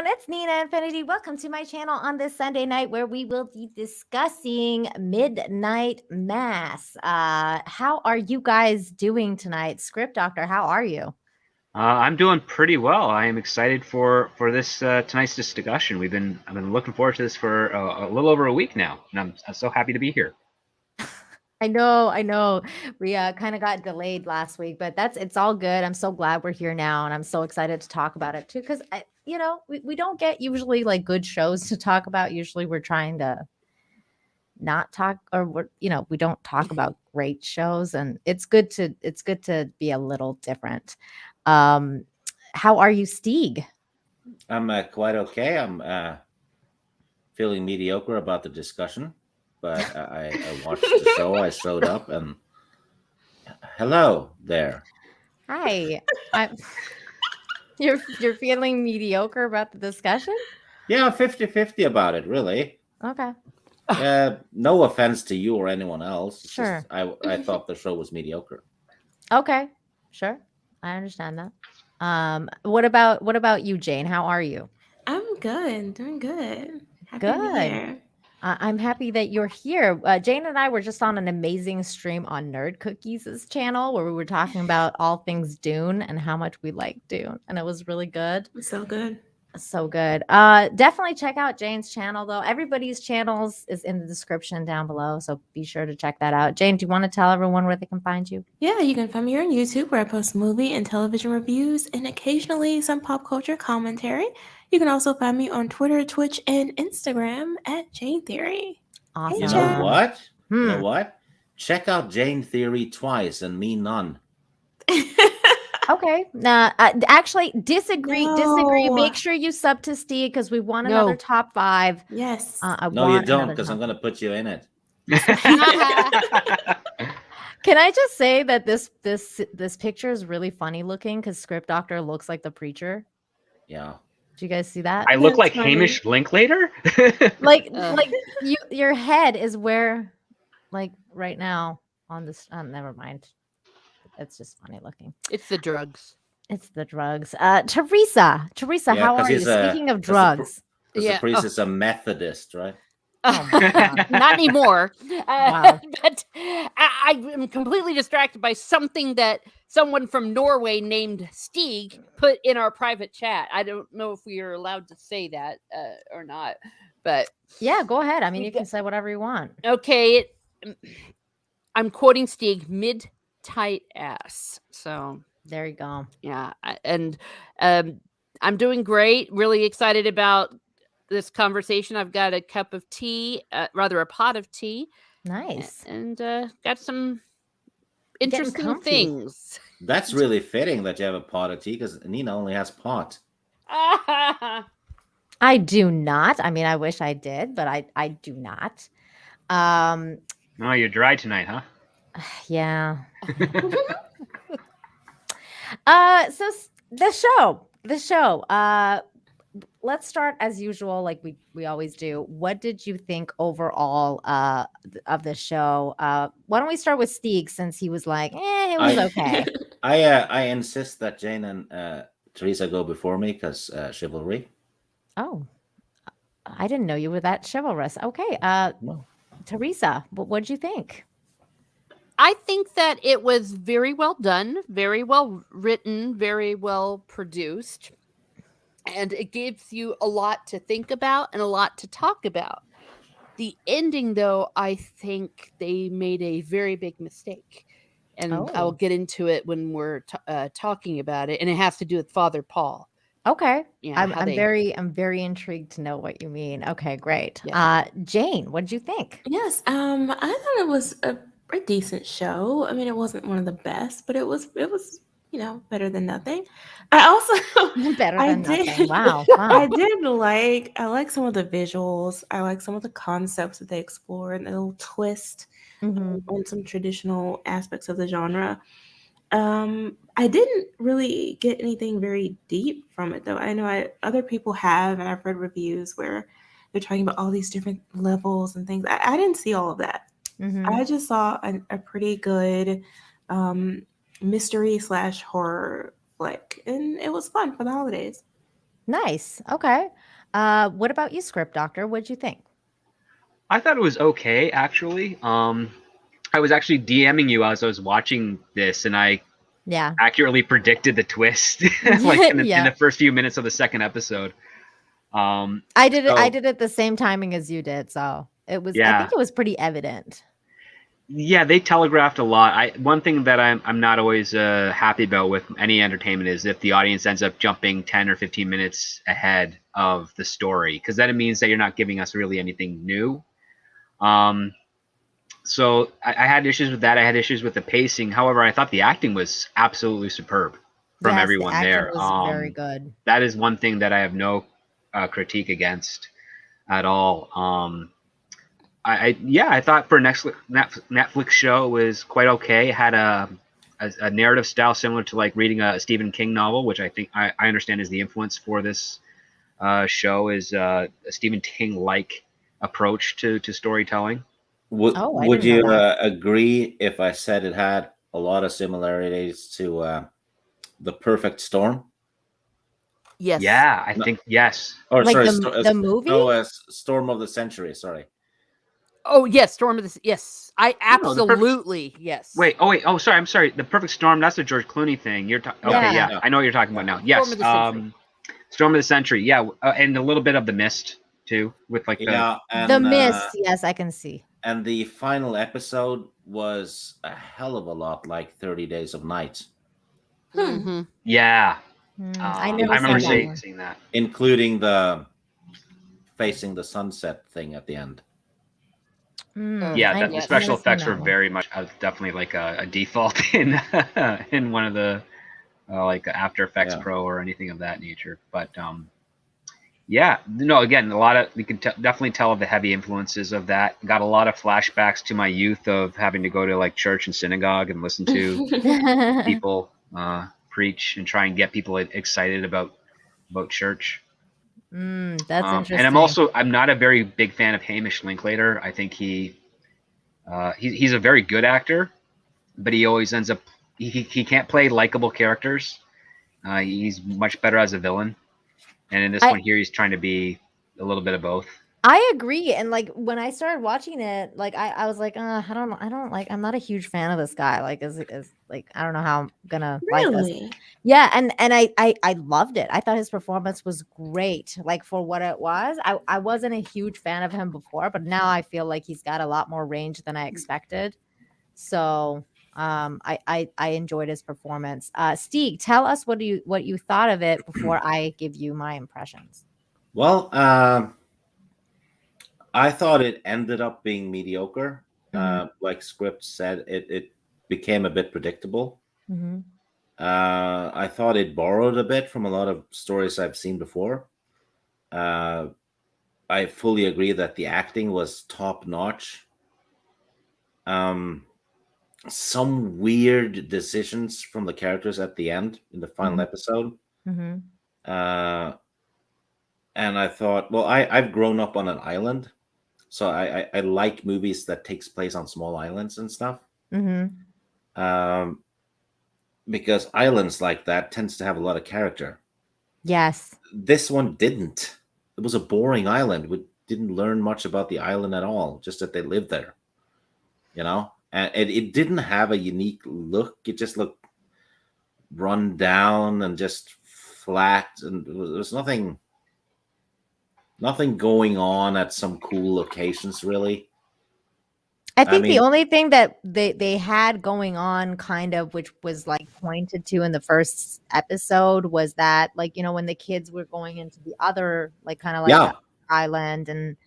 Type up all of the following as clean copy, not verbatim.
everyone, it's Nina Infinity. Welcome to my channel on this Sunday night where we will be discussing Midnight Mass. How are you guys doing tonight? Script Doctor, how are you? I'm doing pretty well. I am excited for this tonight's discussion. I've been looking forward to this for a little over a week now, and I'm so happy to be here. I know. We kind of got delayed last week, but it's all good. I'm so glad we're here now, and I'm so excited to talk about it too. Because we don't get usually like good shows to talk about. Usually, we're trying to not talk, or we don't talk about great shows, and it's good to be a little different. Um, how are you, Stieg? I'm quite okay. I'm feeling mediocre about the discussion, but I watched the show. I showed up, and hello there. Hi. I'm. You're feeling mediocre about the discussion? Yeah, 50-50 about it, really. Okay. No offense to you or anyone else. It's Sure. just I thought the show was mediocre. Okay. Sure. I understand that. What about you, Jane? How are you? I'm good, doing good. Happy to be Good. here. I'm happy that you're here. Jane and I were just on an amazing stream on Nerd Cookies' channel where we were talking about all things Dune and how much we like Dune, and it was really good. So good. So good. Definitely check out Jane's channel though. Everybody's channels is in the description down below, so be sure to check that out. Jane, do you want to tell everyone where they can find you? Yeah, you can find me here on YouTube where I post movie and television reviews and occasionally some pop culture commentary. You can also find me on Twitter, Twitch, and Instagram at Jayne Theory. Awesome. You know what? You know Hmm. what? Check out Jayne Theory twice and me none. Okay. Actually, disagree. Disagree. No. Make sure you sub to Steve because we want No. another top 5. Yes. I No, you want don't, another because I'm top gonna put you in it. Can I just say that this picture is really funny looking because Script Doctor looks like the preacher. Yeah. Do you guys see that? I look That's like funny. Hamish Linklater. Like Ugh. like your head is where, like right now on this. Never mind. It's just funny looking. It's the drugs. It's the drugs. Teresa, Yeah, how 'cause are you? he's Speaking of 'cause the drugs, Because Yeah. the priest Oh. is a Methodist, right? Oh my God. Not anymore. Wow. But I am completely distracted by something that someone from Norway named Stieg put in our private chat. I don't know if we are allowed to say that or not. But Yeah, go ahead. I mean, You you can say whatever you want. okay, I'm quoting Stieg, mid tight ass. So There you go. yeah, and I'm doing great. Really excited about this conversation. I've got a cup of tea, rather a pot of tea, Nice. and got some Getting interesting comfy. things. That's really fitting that you have a pot of tea because Nina only has pot. I do not. I mean, I wish I did, but I do not. Um, Oh, you're dry tonight, huh? yeah. So the show. Let's start as usual, like we always do. What did you think overall of the show? Why don't we start with Stieg since he was like, it was I- okay. I insist that Jane and Teresa go before me because chivalry. Oh, I didn't know you were that chivalrous. Okay, No. Teresa, what'd you think? I think that it was very well done, very well written, very well produced, and it gives you a lot to think about and a lot to talk about. The ending, though, I think they made a very big mistake. And I'll Oh. get into it when we're talking about it. And it has to do with Father Paul. Okay, Yeah, I'm how I'm they- I'm very intrigued to know what you mean. Okay, great. Yeah. Jane, what did you think? Yes. I thought it was a decent show. I mean, it wasn't one of the best, but it was better than nothing. I also Better I than nothing. did- Wow. I Wow. did I like some of the visuals. I like some of the concepts that they explore and the little twist Mhm. on some traditional aspects of the genre. I didn't really get anything very deep from it, though. I know other people have, and I've read reviews where they're talking about all these different levels and things. I didn't see all of that. Mhm. I just saw a pretty good mystery / horror flick, and it was fun for the holidays. Nice. Okay. What about you, Script Doctor? What'd you think? I thought it was okay, actually. I was actually DMing you as I was watching this, and I Yeah. accurately predicted the twist, like in Yeah. the first few minutes of the second episode. Um, I did it. I so did it the same timing as you did, so it was. I think yeah, it was pretty evident. yeah, they telegraphed a lot. One thing that I'm not always happy about with any entertainment is if the audience ends up jumping 10 or 15 minutes ahead of the story, because then it means that you're not giving us really anything new. Um, so I had issues with that. I had issues with the pacing. However, I thought the acting was absolutely superb from Yes, the everyone acting there. was very good. That is one thing that I have no critique against at all. I thought for next Netflix show was quite okay. It had a narrative style similar to like reading a Stephen King novel, which I think I understand is the influence for this show is a Stephen King like approach to storytelling. Oh, I Would didn't know you that. agree if I said it had a lot of similarities to The Perfect Storm? Yes. Yeah, I No, think yes. or Like sorry, the movie? no, Storm of the Century. Sorry. Oh yes, Storm of the yes. I No, the perfect. absolutely yes. Wait. Oh wait. Oh, sorry. I'm sorry. The Perfect Storm. That's the George Clooney thing. You're talking. Yeah, Okay. Yeah. Yeah. yeah, I know what you're talking about yeah. now. Yes. Storm of the Century. Storm of the Century. Yeah, and a little bit of the Mist too, with like the. Yeah, The Mist. Yes, I can see. and the final episode was a hell of a lot like 30 Days of Night, Mm-hmm. Yeah. I I never remember seen that one. seeing that. including the facing the sunset thing at the end. Yeah, I that the Yes. special never seen effects were that one. very much definitely like a default in in one of the like After Effects Yeah. Pro or anything of that nature. But yeah, no, again, a lot of we can definitely tell of the heavy influences of that. Got a lot of flashbacks to my youth of having to go to like church and synagogue and listen to people preach and try and get people excited about church. That's And interesting. I'm not a very big fan of Hamish Linklater. I think he's a very good actor, but he always ends up he can't play likable characters. He's much better as a villain, and in this I one here, he's trying to be a little bit of both. I agree. And like when I started watching it, like I was like, I don't like. I'm not a huge fan of this guy. Like, is like I don't know how I'm gonna like this. Really? Yeah, and I loved it. I thought his performance was great. Like for what it was, I wasn't a huge fan of him before, but now I feel like he's got a lot more range than I expected. So I enjoyed his performance. Stieg, tell us what you thought of it before I give you my impressions. Well, I thought it ended up being mediocre. Mhm. Like Script said, it became a bit predictable. Mm-hmm. I thought it borrowed a bit from a lot of stories I've seen before. I fully agree that the acting was top notch. Some weird decisions from the characters at the end in the final episode. Mm-hmm. And I thought, well, I've grown up on an island, so I like movies that takes place on small islands and stuff. Mm-hmm. Because islands like that tends to have a lot of character. Yes. This one didn't. It was a boring island. We didn't learn much about the island at all, just that they lived there. You know? And it didn't have a unique look. It just looked run down and just flat. And there was nothing going on at some cool locations, really. I think the mean- only thing that they had going on kind of, which was like pointed to in the first episode, was that like, when the kids were going into the other, like kind of like Yeah. the island, and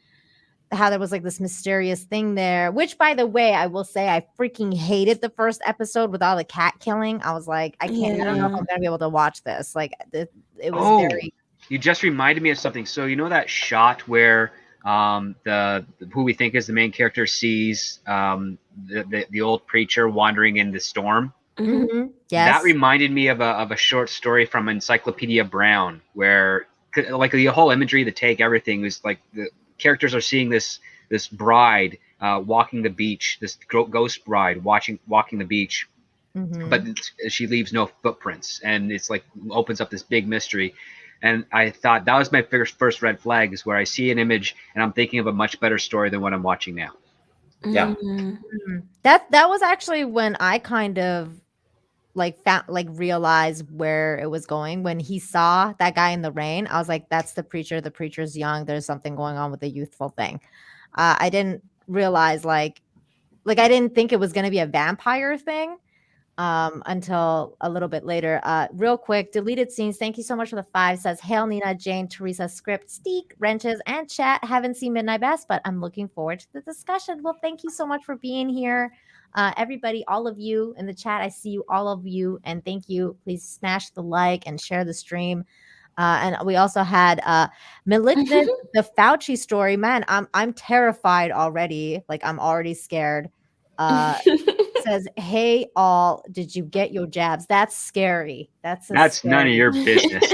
how there was like this mysterious thing there, which by the way, I will say I freaking hated the first episode with all the cat killing. I was like, I don't know if I'm gonna be able to watch this. Like it was very. You just reminded me of something. So you know that shot where the who we think is the main character sees the old preacher wandering in the storm. Mm-hmm. Yes. That reminded me of a short story from Encyclopedia Brown, where like the whole imagery, the take, everything was like the characters are seeing this bride walking the beach, this ghost bride walking the beach, but she leaves no footprints, and it's like opens up this big mystery. And I thought that was my first red flag, is where I see an image and I'm thinking of a much better story than what I'm watching now. Yeah. Mm. That was actually when I kind of realized where it was going. When he saw that guy in the rain, I was like, that's the preacher. The preacher's young. There's something going on with the youthful thing. I didn't realize like I didn't think it was going to be a vampire thing until a little bit later. Real quick, deleted scenes. Thank you so much for the 5. Says, hail Nina, Jayne, Teresa, Script, Steek, Wrenches, and chat. Haven't seen Midnight Best, but I'm looking forward to the discussion. Well, thank you so much for being here. Everybody, all of you in the chat, I see you, all of you, and thank you. Please smash the like and share the stream. And we also had Malignant, the Fauci story. Man, I'm terrified already. Like, I'm already scared. Says, hey all, did you get your jabs? That's scary. That's None of scary. your business.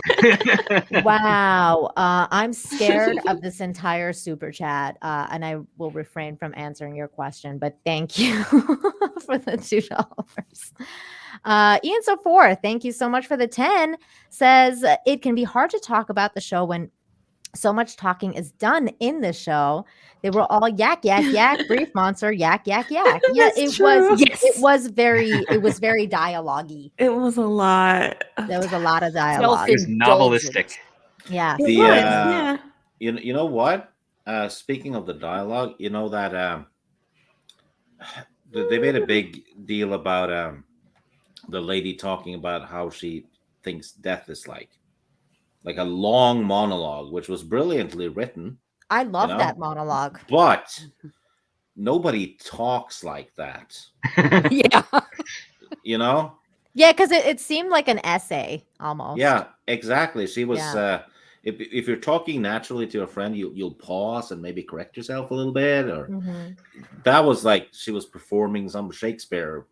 Wow. I'm scared of this entire super chat. And I will refrain from answering your question, but thank you for the $2. Ian So4, thank you so much for the 10. Says, it can be hard to talk about the show when so much talking is done in the show. They were all yak, yak, yak, brief monster, yak, yak, yak. Yeah, That's true. it was very dialogue-y. It was a lot. There was a lot of dialogue. It was novelistic. Yeah. It The, was, uh, yeah. You know what? Speaking of the dialogue, you know that they made a big deal about the lady talking about how she thinks death is like a long monologue, which was brilliantly written. I love know? that monologue. But nobody talks like that. Yeah. You know? Yeah, because it seemed like an essay almost. Yeah, exactly. She was. Yeah. If you're talking naturally to a friend, you'll pause and maybe correct yourself a little bit. Or Mhm. that was like she was performing some Shakespeare.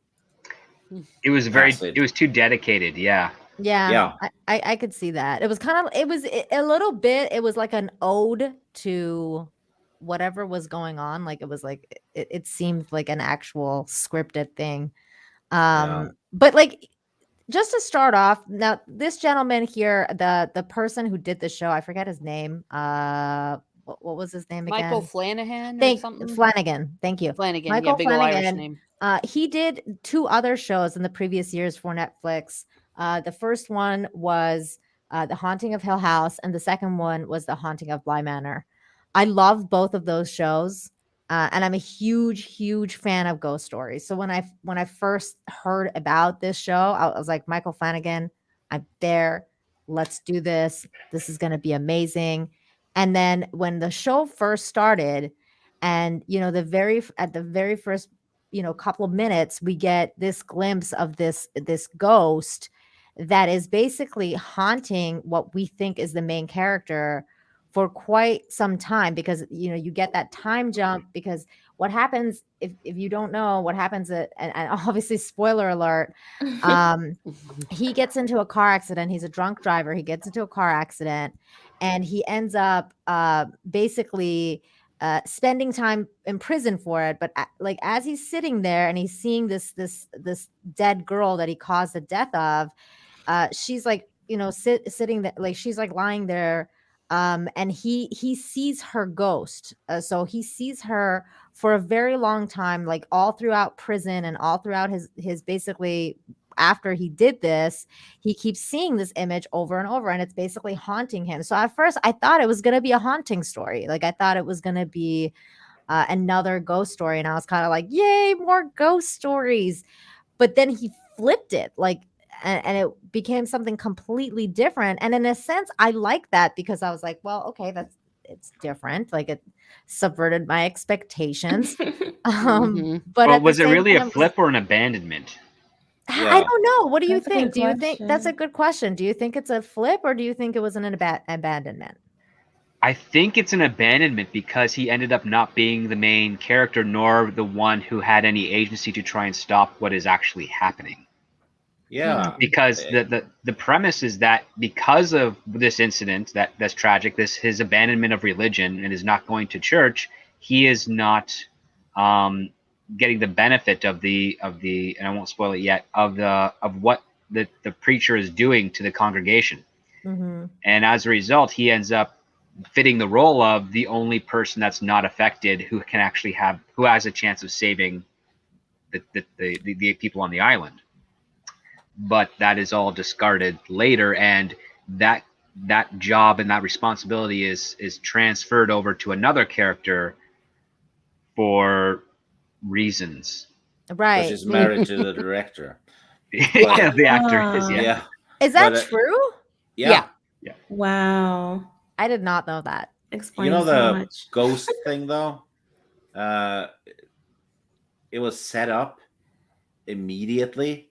It was Passage. it was too dedicated. Yeah. Yeah. I could see that. It was kind of, a little bit, it was like an ode to whatever was going on. Like, it was like, it seemed like an actual scripted thing. But like, just to start off, now this gentleman here, the person who did the show, I forget his name. What was his name again? Michael Flanagan or something? Flanagan. Thank you. Flanagan. Michael Yeah, big ol' Irish Flanagan. name. He did 2 other shows in the previous years for Netflix. The first one was The Haunting of Hill House, and the second one was The Haunting of Bly Manor. I love both of those shows, and I'm a huge, huge fan of ghost stories. So when I first heard about this show, I was like, Michael Flanagan, I'm there. Let's do this. This is going to be amazing. And then when the show first started, and at the very first couple of minutes, we get this glimpse of this ghost that is basically haunting what we think is the main character for quite some time, because you get that time jump, because what happens, if you don't know what happens, and obviously spoiler alert, he gets into a car accident. He's a drunk driver. He gets into a car accident, and he ends up basically spending time in prison for it. But like, as he's sitting there and he's seeing this dead girl that he caused the death of, she's like, sitting there, like she's like lying there, and he sees her ghost. So he sees her for a very long time, like all throughout prison and all throughout his basically, after he did this, he keeps seeing this image over and over, and it's basically haunting him. So at first I thought it was going to be a haunting story. Like, I thought it was going to be another ghost story, and I was kind of like, yay, more ghost stories. But then he flipped it, like, and it became something completely different. And in a sense, I like that, because I was like, well, okay, it's different. Like, it subverted my expectations. But was it really a flip or an abandonment? I don't know. What do you That's a think? good Do you think that's a question. good question? Do you think it's a flip, or do you think it was an abandonment? I think it's an abandonment, because he ended up not being the main character, nor the one who had any agency to try and stop what is actually happening. Yeah. Because the premise is that because of this incident that's tragic, his abandonment of religion and is not going to church, he is not getting the benefit of the and I won't spoil it yet, of what the preacher is doing to the congregation. Mm-hmm. And as a result, he ends up fitting the role of the only person that's not affected who has a chance of saving the people on the island. But that is all discarded later, and that job and that responsibility is transferred over to another character for reasons. Because Right. she's married to the director. Yeah, the actor is, Ah. yeah. Yeah. Is that But, true? Yeah. Wow. I did not know that. Explains You know so the much. ghost thing though? It was set up immediately,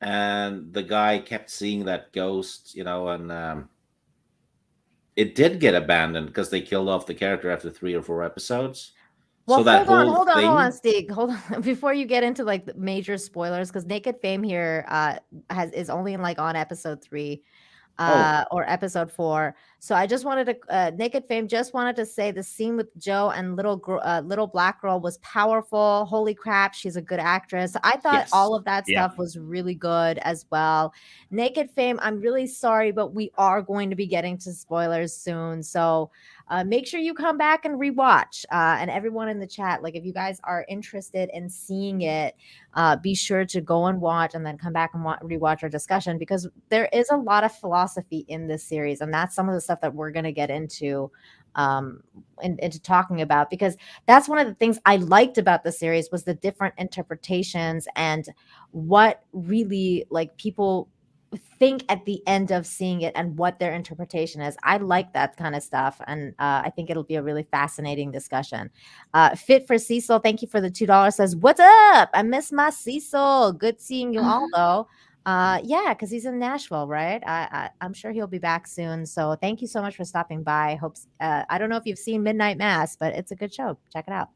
and the guy kept seeing that ghost, and it did get abandoned because they killed off the character after 3 or 4 episodes. Well, So that hold on, whole hold on, hold on, thing. Steve. Hold on. Before you get into like the major spoilers, because Naked Fame here is only in like on episode 3 Oh, or episode 4. So I just wanted to Naked Fame just wanted to say the scene with Joe and little black girl was powerful. Holy crap, she's a good actress. I thought yes. all of that Yeah. stuff was really good as well. Naked Fame, I'm really sorry, but we are going to be getting to spoilers soon. So make sure you come back and rewatch. And everyone in the chat, like if you guys are interested in seeing it, be sure to go and watch and then come back and rewatch our discussion, because there is a lot of philosophy in this series, and that's some of the stuff that we're going to get into into talking about, because that's one of the things I liked about the series was the different interpretations and what really like people think at the end of seeing it and what their interpretation is. I like that kind of stuff, and I think it'll be a really fascinating discussion. Fit for Cecil, thank you for the $2. Says, "What's up? I miss my Cecil. Good seeing you all, though." Yeah, because he's in Nashville, right? I'm sure he'll be back soon. So thank you so much for stopping by. I don't know if you've seen Midnight Mass, but it's a good show. Check it out.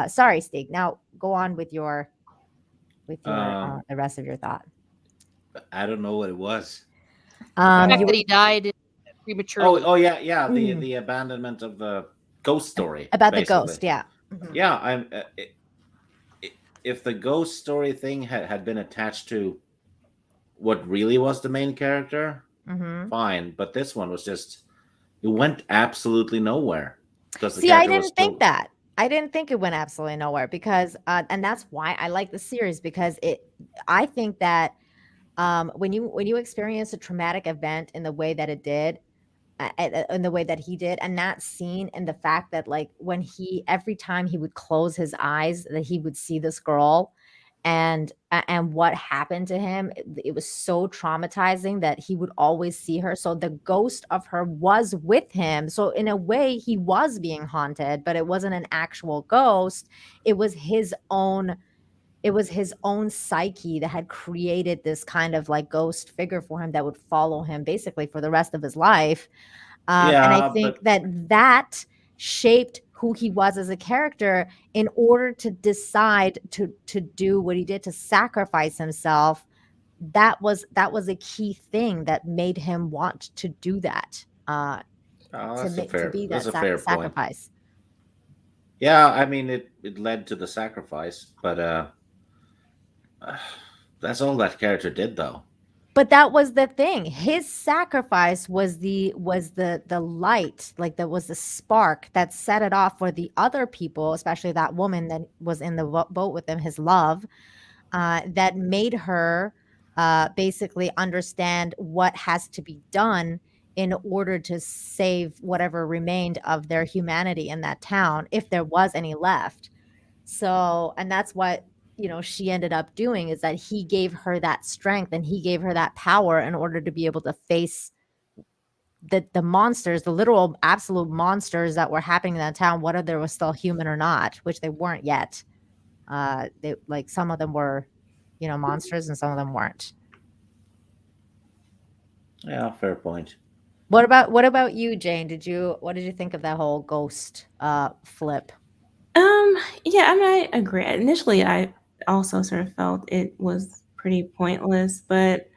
Sorry, Stig. Now go on with your the rest of your thought. I don't know what it was. The fact You that he died prematurely. Oh yeah. Mhm. The abandonment of the ghost story about the basically. ghost, yeah. Mhm. Yeah, if the ghost story thing had been attached to what really was the main character, Mhm. fine. But this one was just, it went absolutely nowhere because the See, I character was didn't think still. that. I didn't think it went absolutely nowhere because, and that's why I like the series, because I think that when you experience a traumatic event in the way that it did, in the way that he did, and that scene, and the fact that like when every time he would close his eyes, that he would see this girl, and what happened to him, it was so traumatizing that he would always see her. So the ghost of her was with him. So in a way, he was being haunted, but it wasn't an actual ghost. It was his own psyche that had created this kind of like ghost figure for him that would follow him basically for the rest of his life. And I Yeah, think but that shaped who he was as a character in order to decide to do what he did, to sacrifice himself. That was a key thing that made him want to do that, to be that's that a fair point. sacrifice. Yeah, I mean it led to the sacrifice, but that's all that character did though. But that was the thing. His sacrifice was the light, like that was the spark that set it off for the other people, especially that woman that was in the boat with him, his love, that made her basically understand what has to be done in order to save whatever remained of their humanity in that town, if there was any left. So, and that's what, she ended up doing, is that he gave her that strength and he gave her that power in order to be able to face the monsters, the literal absolute monsters that were happening in that town, whether they were still human or not, which they weren't yet. They, like, some of them were, monsters, and some of them weren't. Yeah, fair point. What about you, Jayne? What did you think of that whole ghost flip? Yeah, I mean, I agree. Initially, I also sort of felt it was pretty pointless, but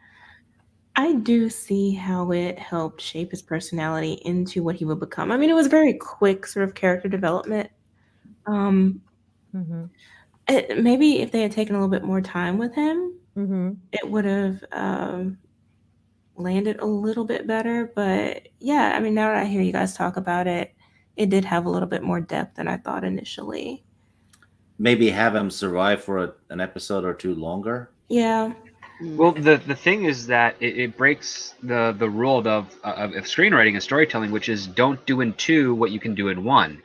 I do see how it helped shape his personality into what he would become. I mean, it was very quick sort of character development. Um, Mm-hmm. Maybe if they had taken a little bit more time with him, Mm-hmm. it would have landed a little bit better. But yeah, I mean, now that I hear you guys talk about it, it did have a little bit more depth than I thought initially. Maybe have him survive for an episode or two longer. Yeah. Well, the thing is that it breaks the rule of screenwriting and storytelling, which is don't do in two what you can do in one.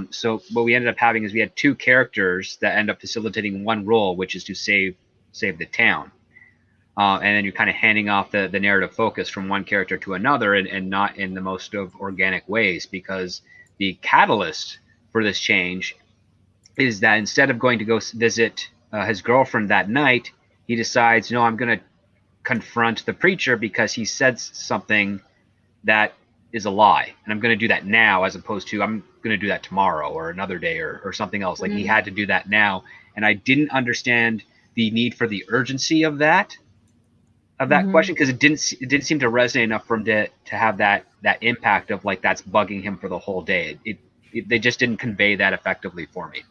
So what we ended up having is we had two characters that end up facilitating one role, which is to save the town. And then you're kind of handing off the narrative focus from one character to another, and not in the most of organic ways, because the catalyst for this change is that instead of going to go visit his girlfriend that night, he decides, no, I'm going to confront the preacher because he said something that is a lie, and I'm going to do that now, as opposed to I'm going to do that tomorrow or another day or something else. Like, he had to do that now, and I didn't understand the need for the urgency of that question, because it didn't seem to resonate enough for him to have that impact of like that's bugging him for the whole day. They just didn't convey that effectively for me.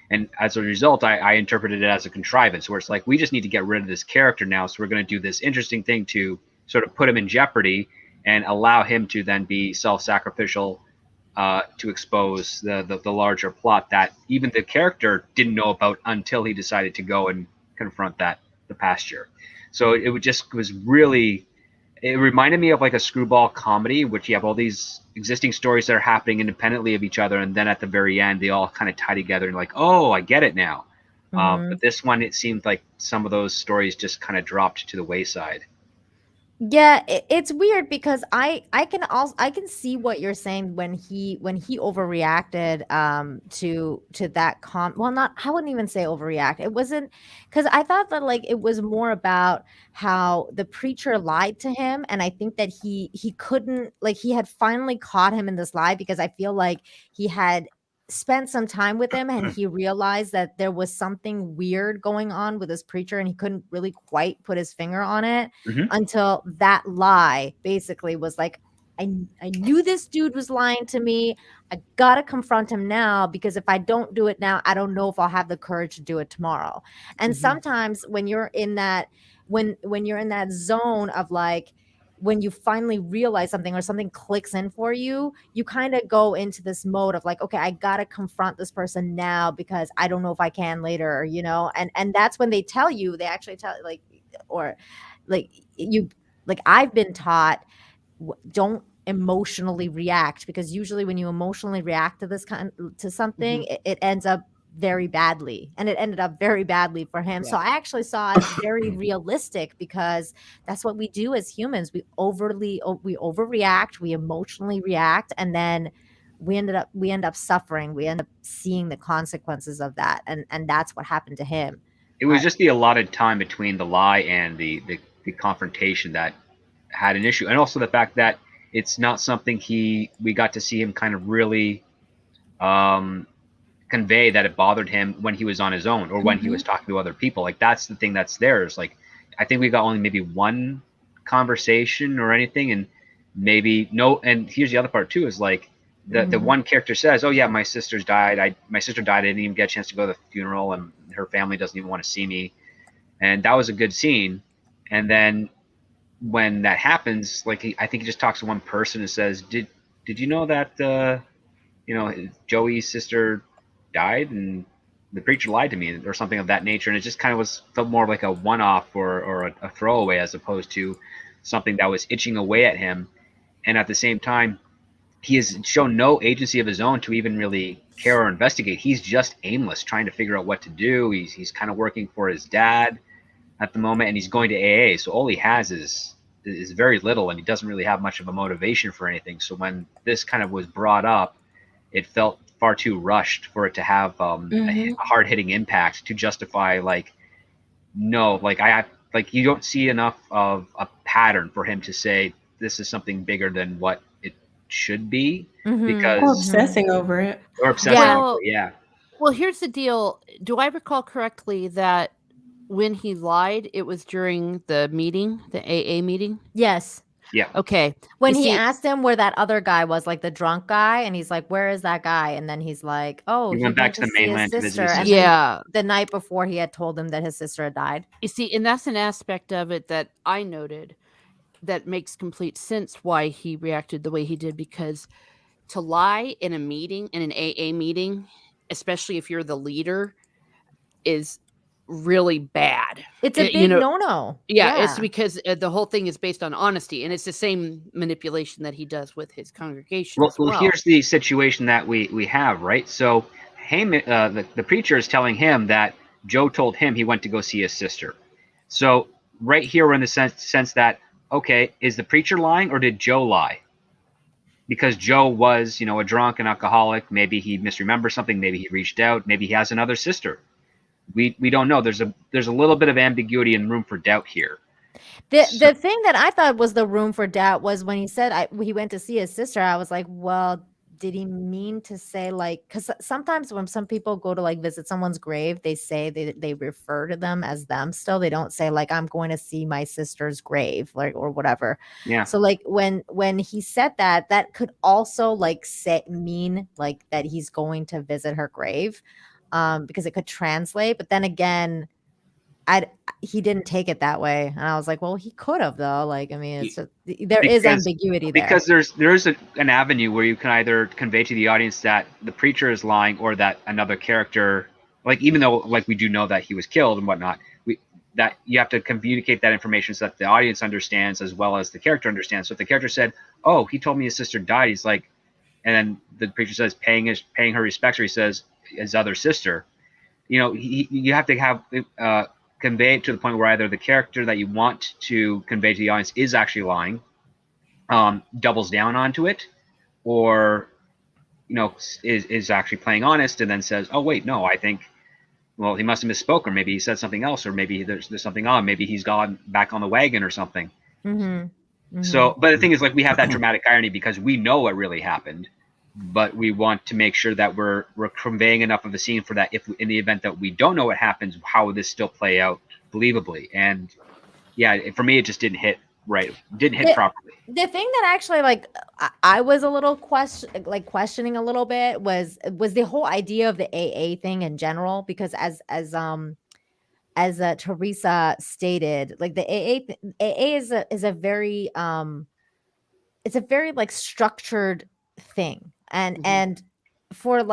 And as a result, I interpreted it as a contrivance where it's like, we just need to get rid of this character now. So we're going to do this interesting thing to sort of put him in jeopardy and allow him to then be self-sacrificial to expose the larger plot that even the character didn't know about until he decided to go and confront the pasture. So it was really, it reminded me of like a screwball comedy, which you have all these existing stories that are happening independently of each other, and then at the very end they all kind of tie together and like, oh, I get it now. But this one, it seemed like some of those stories just kind of dropped to the wayside. Yeah, it's weird because I can see what you're saying when he overreacted to that well, not, I wouldn't even say overreact. It wasn't, because I thought that like it was more about how the preacher lied to him, and I think that he couldn't, like, he had finally caught him in this lie, because I feel like he had spent some time with him and he realized that there was something weird going on with this preacher, and he couldn't really quite put his finger on it until that lie basically was like, I knew this dude was lying to me. I gotta confront him now, because if I don't do it now, I don't know if I'll have the courage to do it tomorrow. And sometimes when you're in that, when you're in that zone of like, when you finally realize something or something clicks in for you, you kind of go into this mode of like, okay, I gotta confront this person now because I don't know if I can later, you know. And that's when they actually tell, like, or like you, like, I've been taught, don't emotionally react, because usually when you emotionally react to something, it ends up very badly, and it ended up very badly for him. So I actually saw it very realistic, because that's what we do as humans. We overreact, we emotionally react, and then we end up suffering. We end up seeing the consequences of that, and that's what happened to him. It was just the allotted time between the lie and the confrontation that had an issue, and also the fact that it's not something we got to see him kind of really convey that it bothered him when he was on his own or when he was talking to other people. Like, that's the thing that's there, is like, I think we got only maybe one conversation or anything, and maybe no. And here's the other part too, is like the one character says, oh yeah, my sister died. I didn't even get a chance to go to the funeral, and her family doesn't even want to see me. And that was a good scene. And then when that happens, like, I think he just talks to one person and says, did you know that Joey's sister died and the preacher lied to me, or something of that nature. And it just kind of felt more like a one-off or a throwaway, as opposed to something that was itching away at him. And at the same time, he has shown no agency of his own to even really care or investigate. He's just aimless, trying to figure out what to do. He's kind of working for his dad at the moment, and he's going to AA. So all he has is very little, and he doesn't really have much of a motivation for anything. So when this kind of was brought up, it felt far too rushed for it to have a hard-hitting impact to justify, like, no, like, you don't see enough of a pattern for him to say this is something bigger than what it should be, because or obsessing over it. Or obsessing over it, yeah. Well, here's the deal. Do I recall correctly that when he lied, it was during the meeting, the AA meeting? Yes. Yeah. Okay. When he asked him where that other guy was, like the drunk guy, and he's like, "Where is that guy?" And then he's like, "Oh, he went back to the mainland to visit his sister." Yeah. The night before, he had told him that his sister had died. You see, and that's an aspect of it that I noted. that makes complete sense why he reacted the way he did, because to lie in a meeting, in an AA meeting, especially if you're the leader, is really bad. It's a You big know, no-no. yeah, it's because the whole thing is based on honesty, and it's the same manipulation that he does with his congregation as well. Here's the situation that we have, right? So Haman, the preacher is telling him that Joe told him he went to go see his sister. So right here we're in the sense that, okay, is the preacher lying or did Joe lie? Because Joe was, a drunk and alcoholic. Maybe he misremembers something. Maybe he reached out. Maybe he has another sister. We don't know. There's a little bit of ambiguity and room for doubt here. The thing that I thought was the room for doubt was when he said he went to see his sister. I was like, well, did he mean to say, like, because sometimes when some people go to like visit someone's grave, they say they refer to them as them still. They don't say like, I'm going to see my sister's grave, like, or whatever. Yeah. So like when he said that could also like mean like that he's going to visit her grave, because it could translate. But then again, he didn't take it that way, and I was like, well, he could have though. Like, I mean, there is ambiguity there, because there is an avenue where you can either convey to the audience that the preacher is lying, or that another character, like, even though like we do know that he was killed and whatnot, that you have to communicate that information so that the audience understands as well as the character understands. So if the character said, "Oh, he told me his sister died," he's like, and then the preacher says paying her respects, or he says his other sister, you have to have convey it to the point where either the character that you want to convey to the audience is actually lying, doubles down onto it, or is actually playing honest and then says, oh wait, no, I think, well, he must have misspoke, or maybe he said something else, or maybe there's something on, maybe he's gone back on the wagon or something. So, but the thing is, like, we have that dramatic irony because we know what really happened, but we want to make sure that we're conveying enough of a scene for that, if in the event that we don't know what happens, how would this still play out believably? And yeah, for me, it just didn't hit right, properly. The thing that actually, like, I was a little questioning a little bit was the whole idea of the AA thing in general, because as Teresa stated, like, the AA is a very it's a very like structured thing, and for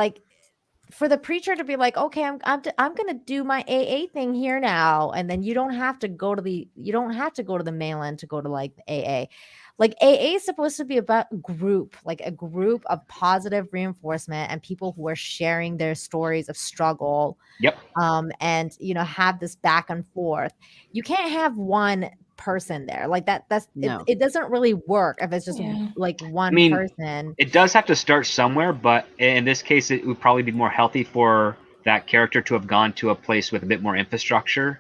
the preacher to be like, okay, I'm gonna do my AA thing here now, and then you don't have to go to the mainland to go to like the AA. Like, AA is supposed to be about group, like a group of positive reinforcement and people who are sharing their stories of struggle. Yep. And have this back and forth. You can't have one person there like that. No. It doesn't really work if it's just like one person. It does have to start somewhere, but in this case, it would probably be more healthy for that character to have gone to a place with a bit more infrastructure.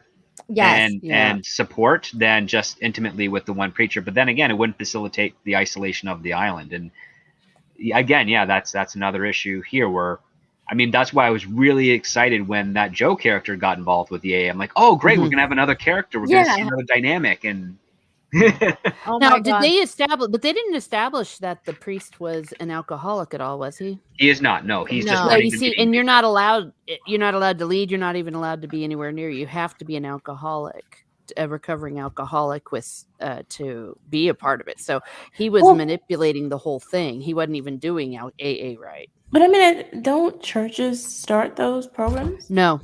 Yes. And support than just intimately with the one preacher. But then again, it wouldn't facilitate the isolation of the island. And again, yeah, that's another issue here where, I mean, that's why I was really excited when that Joe character got involved with the AA. I'm like, oh, great, we're going to have another character. We're going to see another dynamic. And Oh now, my did God. they establish? But they didn't establish that the priest was an alcoholic at all, was he? He is not. No, he's just. No. No, you see, and you're not allowed. You're not allowed to lead. You're not even allowed to be anywhere near. You have to be an alcoholic, a recovering alcoholic, with to be a part of it. So he was manipulating the whole thing. He wasn't even doing AA right. But I mean, don't churches start those programs? No.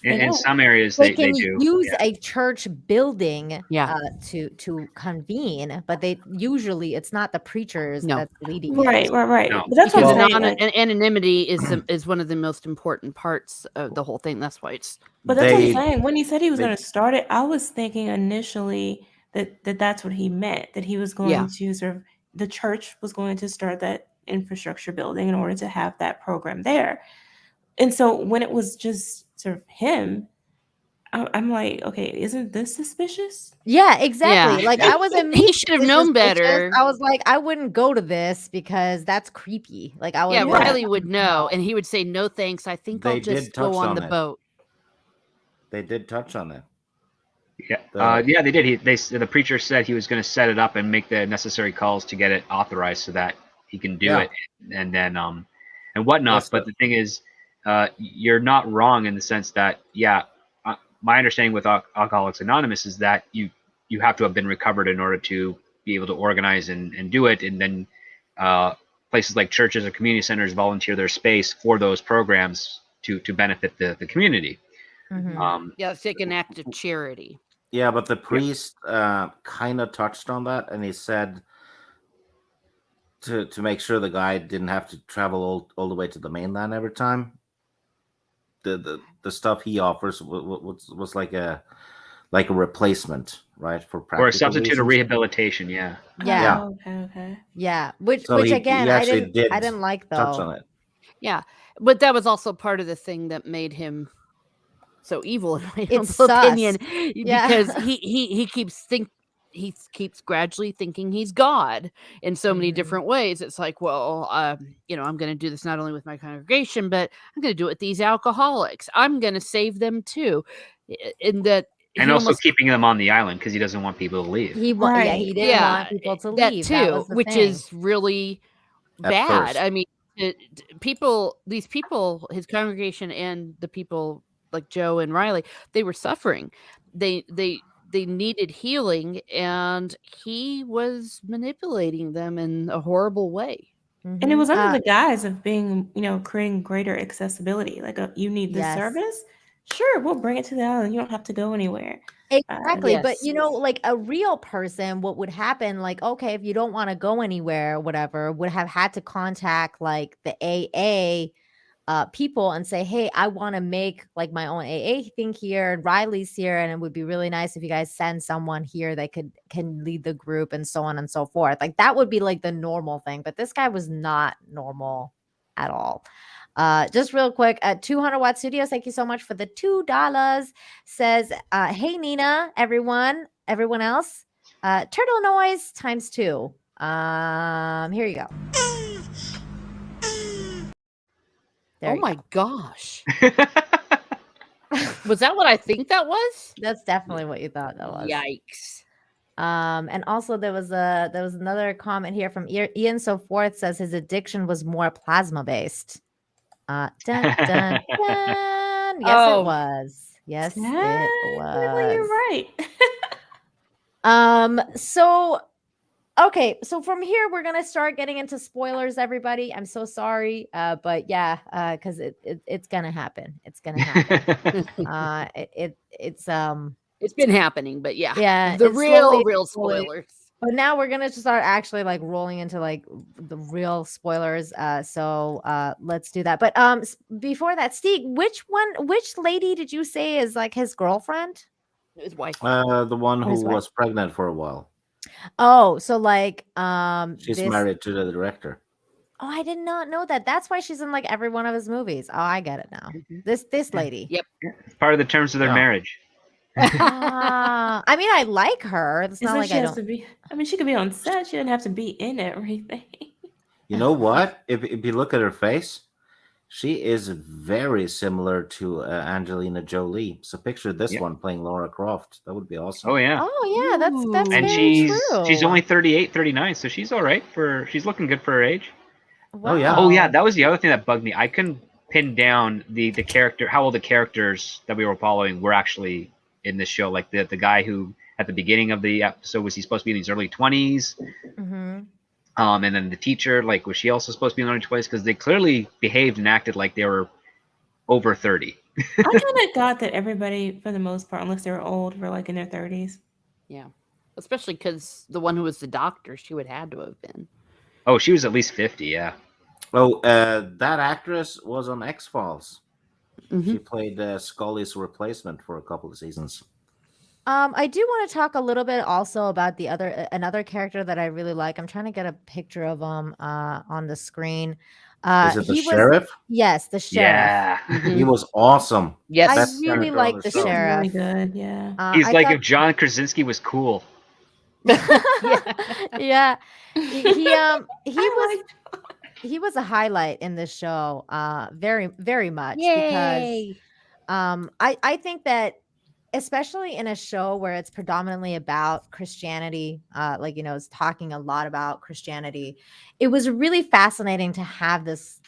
In some areas, They they can do. use a church building Yeah. To convene, but usually it's not the preachers No. that's leading it. Right. No. But that's what Because I'm saying. Like, anonymity is one of the most important parts of the whole thing. That's why it's. but that's what They- I'm saying. When he said he was they- going to start it, I was thinking initially that's what he meant. That he was going Yeah. to sort of, the church was going to start that infrastructure building in order to have that program there. And so when it was just sort of him, I'm like, okay, isn't this suspicious? Yeah, exactly. Yeah. Like, I was He should have known better. I was like, I wouldn't go to this because that's creepy. Like, I was Yeah, Yeah. Riley would know, and he would say, "No, thanks. I think They I'll just did go touch on on the it. boat." They did touch on that. Yeah, yeah, they did. The preacher said he was going to set it up and make the necessary calls to get it authorized so that he can do it, and then and whatnot. Yes, but the thing is, you're not wrong in the sense that, yeah, my understanding with Alcoholics Anonymous is that you have to have been recovered in order to be able to organize and do it. And then places like churches or community centers volunteer their space for those programs to benefit the community. Mhm. Yeah, it's like an act of charity. Yeah, but the priest kind of touched on that, and he said to make sure the guy didn't have to travel all the way to the mainland every time. The stuff he offers was like a replacement, right, for practical Or a substitute reasons. of rehabilitation. Yeah. Yeah. Oh, okay. Yeah. Which So he again, actually I didn't like touch though. on it. Yeah, but that was also part of the thing that made him so evil, in my It's humble sus. opinion, Yeah. because he keeps gradually thinking he's God in so many Mhm. different ways. It's like, well, I'm going to do this not only with my congregation, but I'm going to do it with these alcoholics. I'm going to save them too. In that, And he also almost keeping them on the island because he doesn't want people to leave. He Right. he didn't want people to that leave. too, That was the which thing. is really At bad. first. I mean, these people, his congregation and the people like Joe and Riley, they were suffering. They needed healing, and he was manipulating them in a horrible way. And it was Mhm. under the guise of being, creating greater accessibility. Like, you need this Yes. service? Sure, we'll bring it to the island. You don't have to go anywhere. Exactly. But Yes. like a real person, what would happen, like, okay, if you don't want to go anywhere or whatever, would have had to contact like the AA people and say, hey, I want to make like my own AA thing here, and Riley's here, and it would be really nice if you guys send someone here that can lead the group, and so on and so forth. Like that would be like the normal thing, but this guy was not normal at all. Just real quick, at 200 Watt Studios, thank you so much for the $2. Says, hey Nina, everyone else, turtle noise times 2. Here you go. There Oh you my go. gosh. Was that what I think that was? That's definitely what you thought that was. Yikes. And also there was another comment here from Ian So Forth, says his addiction was more plasma based. Dun, dun, dun. Yes, Oh. it was. Yes, it Technically, was. you're right. So okay, so from here we're gonna start getting into spoilers, everybody. I'm so sorry, but yeah, because it's gonna happen. It's gonna happen. It's been happening, but yeah. Yeah, The it's slowly real slowly. spoilers. But now we're gonna start actually like rolling into like the real spoilers. So let's do that. But before that, Steve, which lady did you say is like his girlfriend? His wife. The one His who wife? was pregnant for a while. Oh, so like She's this. married to the director. Oh, I did not know that. That's why she's in like every one of his movies. Oh, I get it now. Mhm. This lady. Yep. It's part of the terms of their Yeah. marriage. I mean, I like her. It's not like I don't. To be. I mean, she could be on set. She didn't have to be in everything. You know what? If you look at her face, she is very similar to Angelina Jolie. So picture this Yeah. one playing Laura Croft. That would be awesome. Oh yeah. Oh yeah, that's And very she's true. only 38, 39, so she's all right she's looking good for her age. Oh, yeah. Oh yeah, Wow. that was the other thing that bugged me. I couldn't pin down the character, how old the characters that we were following were actually in this show. Like the guy who at the beginning of the episode, was he supposed to be in his early 20s? Mm-hmm. And then the teacher, like, was she also supposed to be in her early 20s? Because they clearly behaved and acted like they were over 30. I kind of thought that everybody, for the most part, unless they were old, were like in their 30s. Yeah. Especially because the one who was the doctor, she would had to have been. Oh, she was at least 50, yeah. Oh, that actress was on X-Files. Mhm. She played Scully's replacement for a couple of seasons. I do want to talk a little bit also about another character that I really like. I'm trying to get a picture of him on the screen. Is it the he was- sheriff? Yes, the sheriff. Yeah. He was awesome. Yes. I Best really character on like the the show. sheriff. Really good, yeah. He's I like thought- if John Krasinski was cool. yeah. He was a highlight in this show, very, very much. Yay. Because I think that especially in a show where it's predominantly about Christianity, it's talking a lot about Christianity, it was really fascinating to have this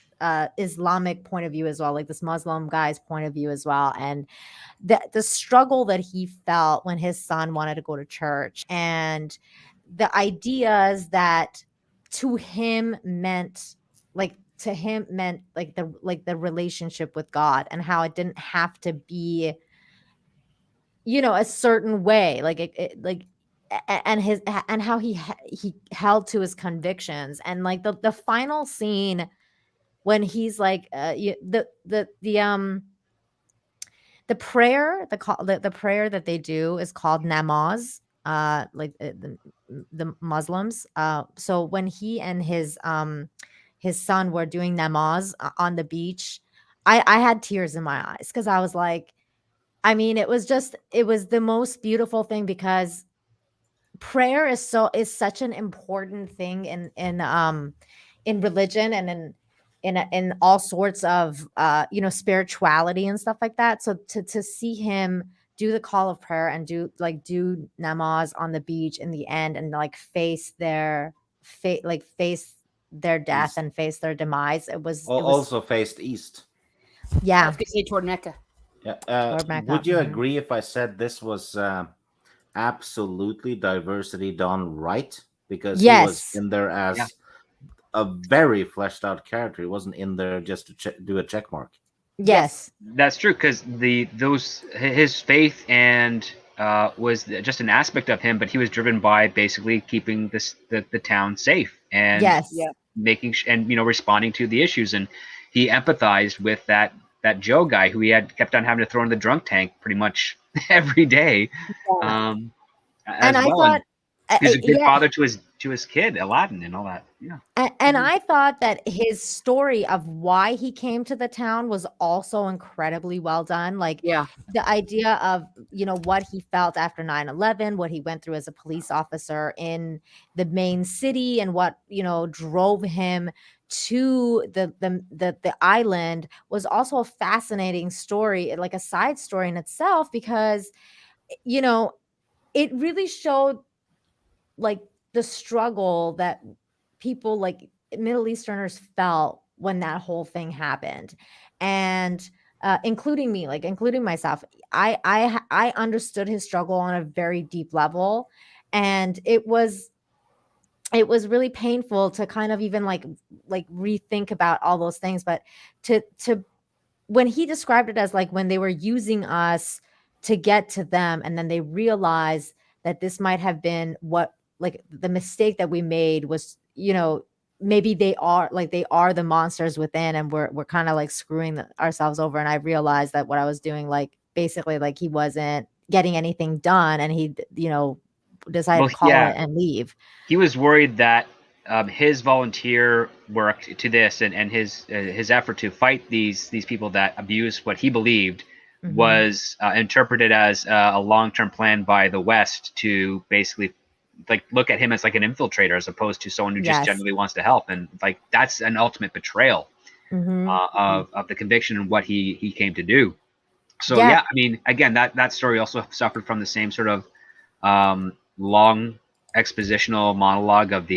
Islamic point of view as well, like this Muslim guy's point of view as well, and the struggle that he felt when his son wanted to go to church, and the ideas that to him meant like the relationship with God, and how it didn't have to be, a certain way, like and how he held to his convictions, and like the final scene when he's like the prayer, the prayer that they do is called namaz, the Muslims. So when he and his son were doing namaz on the beach, I had tears in my eyes, because I was like, I mean, it was the most beautiful thing, because prayer is such an important thing in religion, and in all sorts of spirituality and stuff like that. So to see him do the call of prayer and do namaz on the beach in the end, and like face their death East. and face their demise, it was Also faced east. I yeah, was gonna say toward Mecca. Yeah. Lord Mecca. Would you Mhm. agree if I said this was absolutely diversity done right? Because he was Yes. in there as Yeah. a very fleshed out character. He wasn't in there just to do a check mark. Yes. That's true, because his faith and was just an aspect of him, but he was driven by basically keeping the town safe, and Yes. Yeah. making and responding to the issues, and he empathized with that Joe guy who he had kept on having to throw in the drunk tank pretty much every day, And as I well. thought, And he's a good yeah, father to his kid Aladdin and all that. Yeah. and Mhm. I thought that his story of why he came to the town was also incredibly well done. Like Yeah. the idea of, what he felt after 9/11, what he went through as a police officer in the main city, and what, drove him to the island, was also a fascinating story, like a side story in itself, because, you know, it really showed like the struggle that people like Middle Easterners felt when that whole thing happened. And including me, like including myself, I understood his struggle on a very deep level, and it was really painful to kind of even like rethink about all those things. But to when he described it as like when they were using us to get to them, and then they realized that this might have been what, like, the mistake that we made was, maybe they are the monsters within, and we're kind of like screwing ourselves over. And I realized that what I was doing, like, basically, like, he wasn't getting anything done, and he decided Well, to call yeah, it and leave. he was worried that his volunteer work to this, and his effort to fight these people that abuse what he believed was interpreted as a long-term plan by the West to basically like look at him as like an infiltrator, as opposed to someone who just Yes. genuinely wants to help. And like that's an ultimate betrayal Mhm. of the conviction and what he came to do. So Yeah. yeah, I mean, again, that story also suffered from the same sort of long expositional monologue of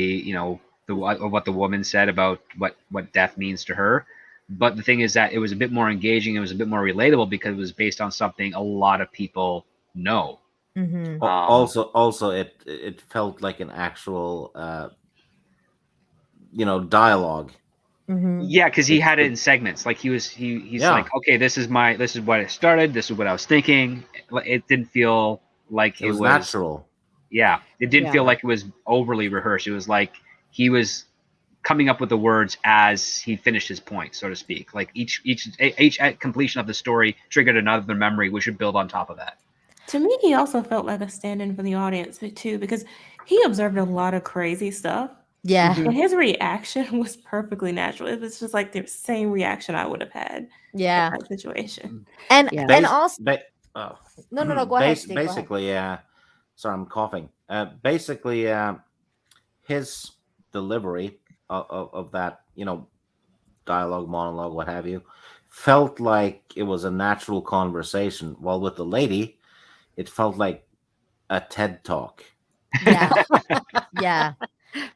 of what the woman said about what death means to her. But the thing is that it was a bit more engaging, it was a bit more relatable, because it was based on something a lot of people know. Mhm. Also, it felt like an actual dialogue. Mhm. Yeah, because he It, had it it in segments. Like he's yeah, like, okay, this is what I started, this is what I was thinking. It didn't feel like it it was was. natural. Yeah, it didn't Yeah. feel like it was overly rehearsed. It was like he was coming up with the words as he finished his point, so to speak. Like each completion of the story triggered another memory. We should build on top of that. To me, he also felt like a stand-in for the audience too, because he observed a lot of crazy stuff. Yeah. Mhm. But his reaction was perfectly natural. It was just like the same reaction I would have had in Yeah. that situation. And Yeah. also Oh, no, go ahead, Steve. Go ahead. basically, sorry, I'm coughing. Basically, his delivery of that, dialogue, monologue, what have you, felt like it was a natural conversation. While with the lady, it felt like a TED talk. Yeah. Yeah.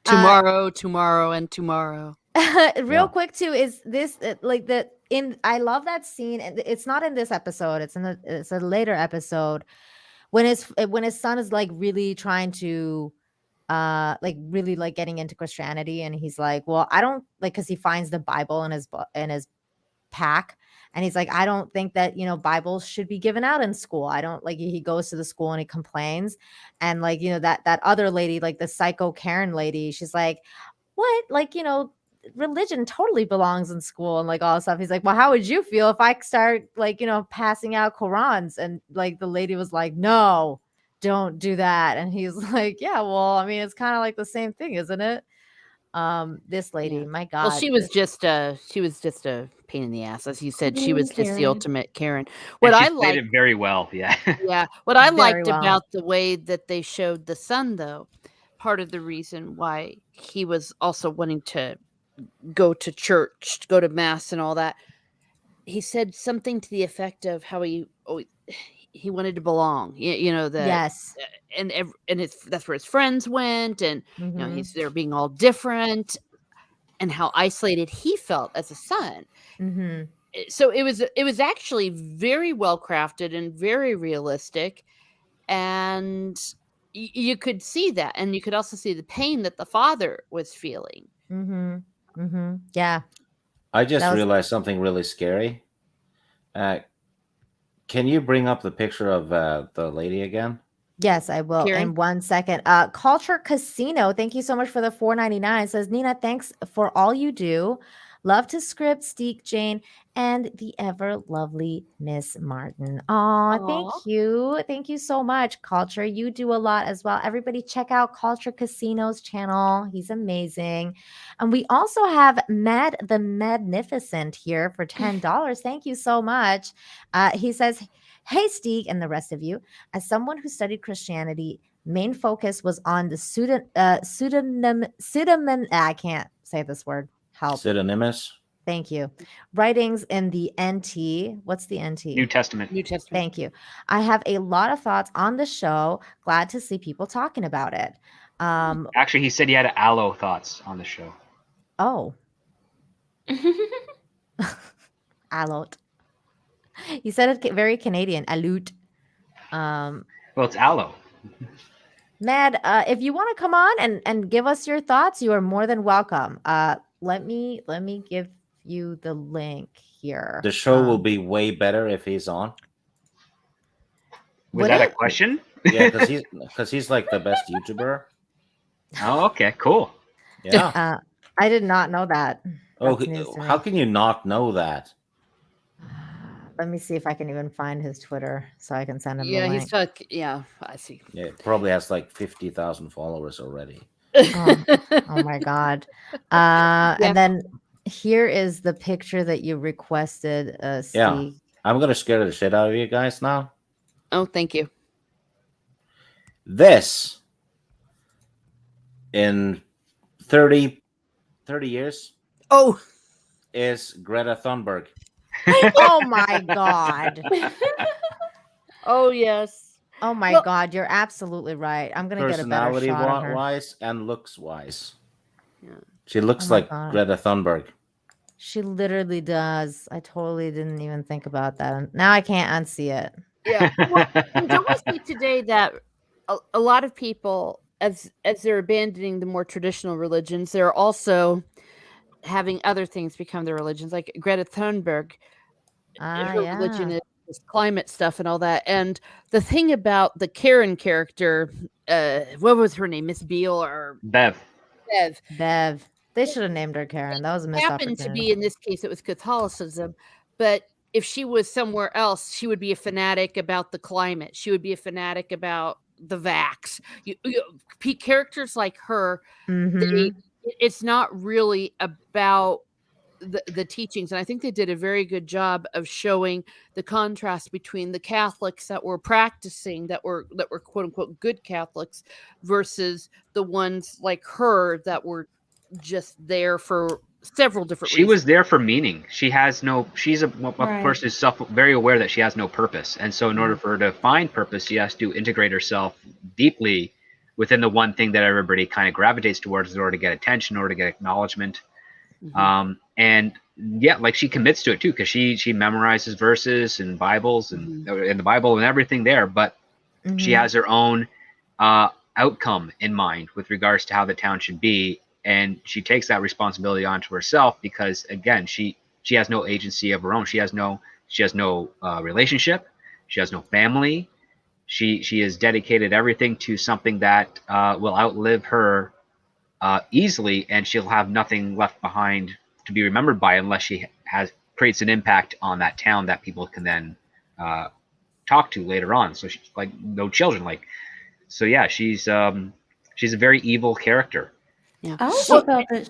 Tomorrow, tomorrow, and tomorrow. Real Yeah. quick too, is this like the in I love that scene, and it's not in this episode, it's a later episode when his son is like really trying to like really like getting into Christianity, and he's like, well, I don't like, because he finds the Bible in his pack, and he's like, I don't think that, you know, Bibles should be given out in school. I don't like, he goes to the school and he complains, and like, you know, that other lady, like the psycho Karen lady, she's like, what, like, you know, religion totally belongs in school and like all this stuff. He's like, well, how would you feel if I start like, you know, passing out Qurans? And like the lady was like, no, don't do that. And he's like, yeah, well, I mean, it's kind of like the same thing, isn't it? This lady, Yeah. my God. Well, she was just a pain in the ass, as you said. She was just the Karen. ultimate Karen. What And she I played like, it very well. Yeah. yeah, what I Very liked well. about the way that they showed the son, though, part of the reason why he was also wanting to go to church, go to mass, and all that, he said something to the effect of how he wanted to belong. You know that. Yes. And that's where his friends went, and you know, Mhm. they're being all different, and how isolated he felt as a son. Mhm. So it was actually very well crafted and very realistic, and you could see that, and you could also see the pain that the father was feeling. Mhm. Mhm. Yeah. I just That was- realized something really scary. Can you bring up the picture of the lady again? Yes, I will Karen? in 1 second. Culture Casino, thank you so much for the $4.99. Says, Nina, thanks for all you do. Love to script, Steek, Jane, and the ever lovely Miss Martin. Aw, Aw. thank you. Thank you so much, Culture. You do a lot as well. Everybody check out Culture Casino's channel. He's amazing. And we also have Mad the Magnificent here for $10. Thank you so much. He says, hey, Steek, and the rest of you. As someone who studied Christianity, main focus was on the pseudonym. I can't say this word. Help. Pseudonymous. Thank you. Writings in the NT. What's the NT? New Testament. New Testament. Thank you. I have a lot of thoughts on the show. Glad to see people talking about it. Actually, he said he had aloe thoughts on the show. Oh, alot. You said it very Canadian. Alute. Well, it's aloe. Mad, if you want to come on and give us your thoughts, you are more than welcome. Let me give you the link here. The show will be way better if he's on. Was Would that a it? question? Yeah, because he's like the best YouTuber. Oh, okay, cool. Yeah. I did not know that. Oh, That's news to how me. can you not know that? Let me see if I can even find his Twitter so I can send him Yeah, the he's link. stuck. Yeah, I see. Yeah, it probably has like 50,000 followers already. Oh my God. Yeah. And then here is the picture that you requested, Steve. Yeah. I'm gonna scare the shit out of you guys now. Oh, thank you. This in 30 years Oh, is Greta Thunberg. Oh my God. oh yes. Oh my Well- God. You're absolutely right. I'm going to get a better Personality shot of her. wise and looks wise. Yeah. She looks Oh my like God. Greta Thunberg. She literally does. I totally didn't even think about that. Now I can't unsee it. Yeah. Well, and don't we see today that a lot of people, as they're abandoning the more traditional religions, they're also having other things become their religions, like Greta Thunberg. Her religion is climate stuff and all that. And the thing about the Karen character, what was her name, Miss Beale or Bev. Bev, Bev. They should have named her Karen. That was a missed happened to opportunity. be, in this case, it was Catholicism, but if she was somewhere else, she would be a fanatic about the climate. She would be a fanatic about the vax. Characters like her, Mhm. it's not really about the teachings, and I think they did a very good job of showing the contrast between the Catholics that were practicing, that were quote unquote good Catholics, versus the ones like her that were just there for several different She reasons. was there for meaning. She has no. She's a Right. person who's very aware that she has no purpose, and so in order for her to find purpose, she has to integrate herself deeply within the one thing that everybody kind of gravitates towards in order to get attention, in order to get acknowledgement. And yeah, like she commits to it too, because she memorizes verses and Bibles and in the Bible and everything there, but she has her own outcome in mind with regards to how the town should be, and she takes that responsibility onto herself because again, she has no agency of her own. She has no relationship. She has no family. She has dedicated everything to something that will outlive her easily, and she'll have nothing left behind to be remembered by unless she creates an impact on that town that people can then talk to later on. So she's like no children, like, so yeah, she's a very evil character. Yeah. I also felt that.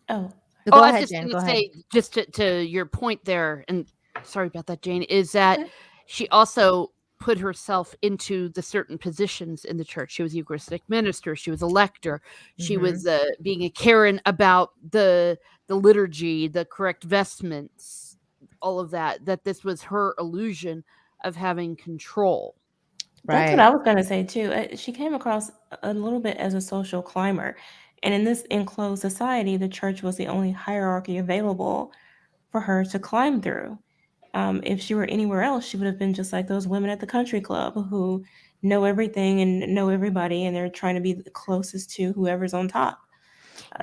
Go I was ahead, just Jane. going Go to ahead. say, just to your point there, and sorry about that, Jane, is that she also put herself into the certain positions in the church. She was a Eucharistic minister. She was a lector. She was being a Karen about the liturgy, the correct vestments, all of that. That this was her illusion of having control. That's what I was going to say too. She came across a little bit as a social climber. And in this enclosed society, the church was the only hierarchy available for her to climb through. If she were anywhere else, she would have been just like those women at the country club who know everything and know everybody, and they're trying to be the closest to whoever's on top.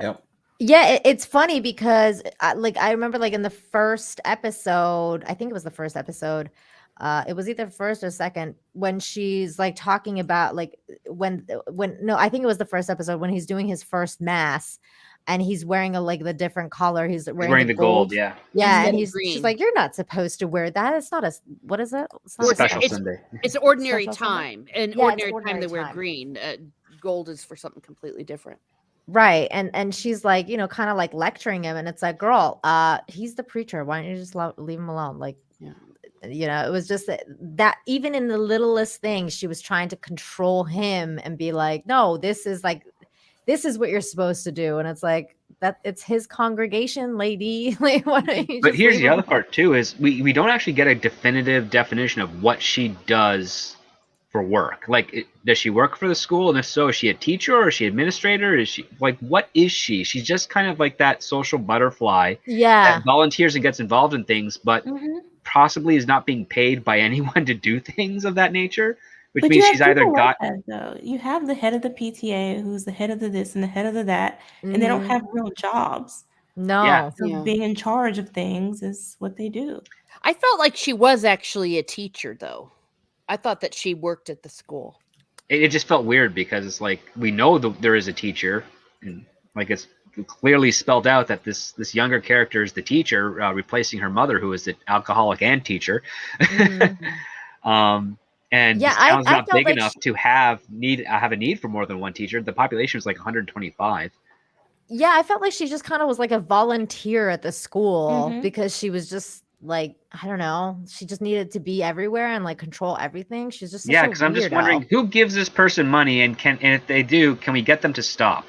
Yep. Yeah, it's funny because I remember like in the first episode, I think it was the first episode, it was either first or second, when she's like talking about like when no, I think it was the first episode when he's doing his first mass and he's wearing the different collar. He's wearing the gold, yeah. Yeah, and Instead of she's green. like, you're not supposed to wear that. It's not what is it? It's not Or a Special it's- Sunday. It's ordinary Special Sunday? time. And Yeah, it's ordinary time ordinary they wear time. green. Gold is for something completely different. Right. And she's like, kind of like lecturing him. And it's like, girl, he's the preacher. Why don't you just leave him alone? Like, it was just that even in the littlest things, she was trying to control him and be like, no, this is what you're supposed to do. And it's like, that it's his congregation, lady. Like, why don't you But just here's leave the him other part too, is we don't actually get a definitive definition of what she does for work. Like, does she work for the school? And if so, is she a teacher or is she administrator? Is she like, what is she? She's just kind of like that social butterfly that volunteers and gets involved in things, but possibly is not being paid by anyone to do things of that nature, which But means you she's have either people got like that, though. You have the head of the PTA who's the head of the this and the head of the that, and they don't have real jobs. No. Yeah. So being in charge of things is what they do. I felt like she was actually a teacher, though. I thought that she worked at the school. it just felt weird because it's like we know there is a teacher, and like it's clearly spelled out that this younger character is the teacher, replacing her mother, who is the alcoholic and teacher. And Yeah, this town's I not felt big like enough to have a need for more than one teacher. The population is like 125. Yeah, I felt like she just kind of was like a volunteer at the school because she was just like, I don't know, she just needed to be everywhere and like control everything. She's just such a Because I'm just wondering weirdo. who gives this person money, and if they do, can we get them to stop?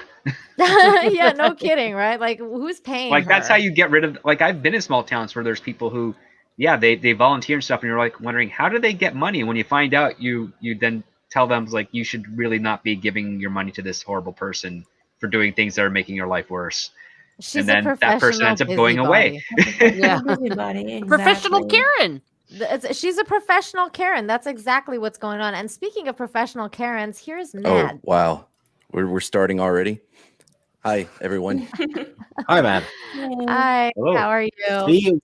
Yeah, no kidding, right? Like, who's paying Like, her? that's how you get rid of. Like, I've been in small towns where there's people who, they volunteer and stuff, and you're like wondering how do they get money. And when you find out, you then tell them like you should really not be giving your money to this horrible person for doing things that are making your life worse. She's and then a that person ends up going away. Yeah. Busybody, Professional exactly. Karen. She's a professional Karen. That's exactly what's going on. And speaking of professional Karens, here's Mad. Oh, wow. We're starting already. Hi, everyone. Hi, man. Hi, Hello. how are you?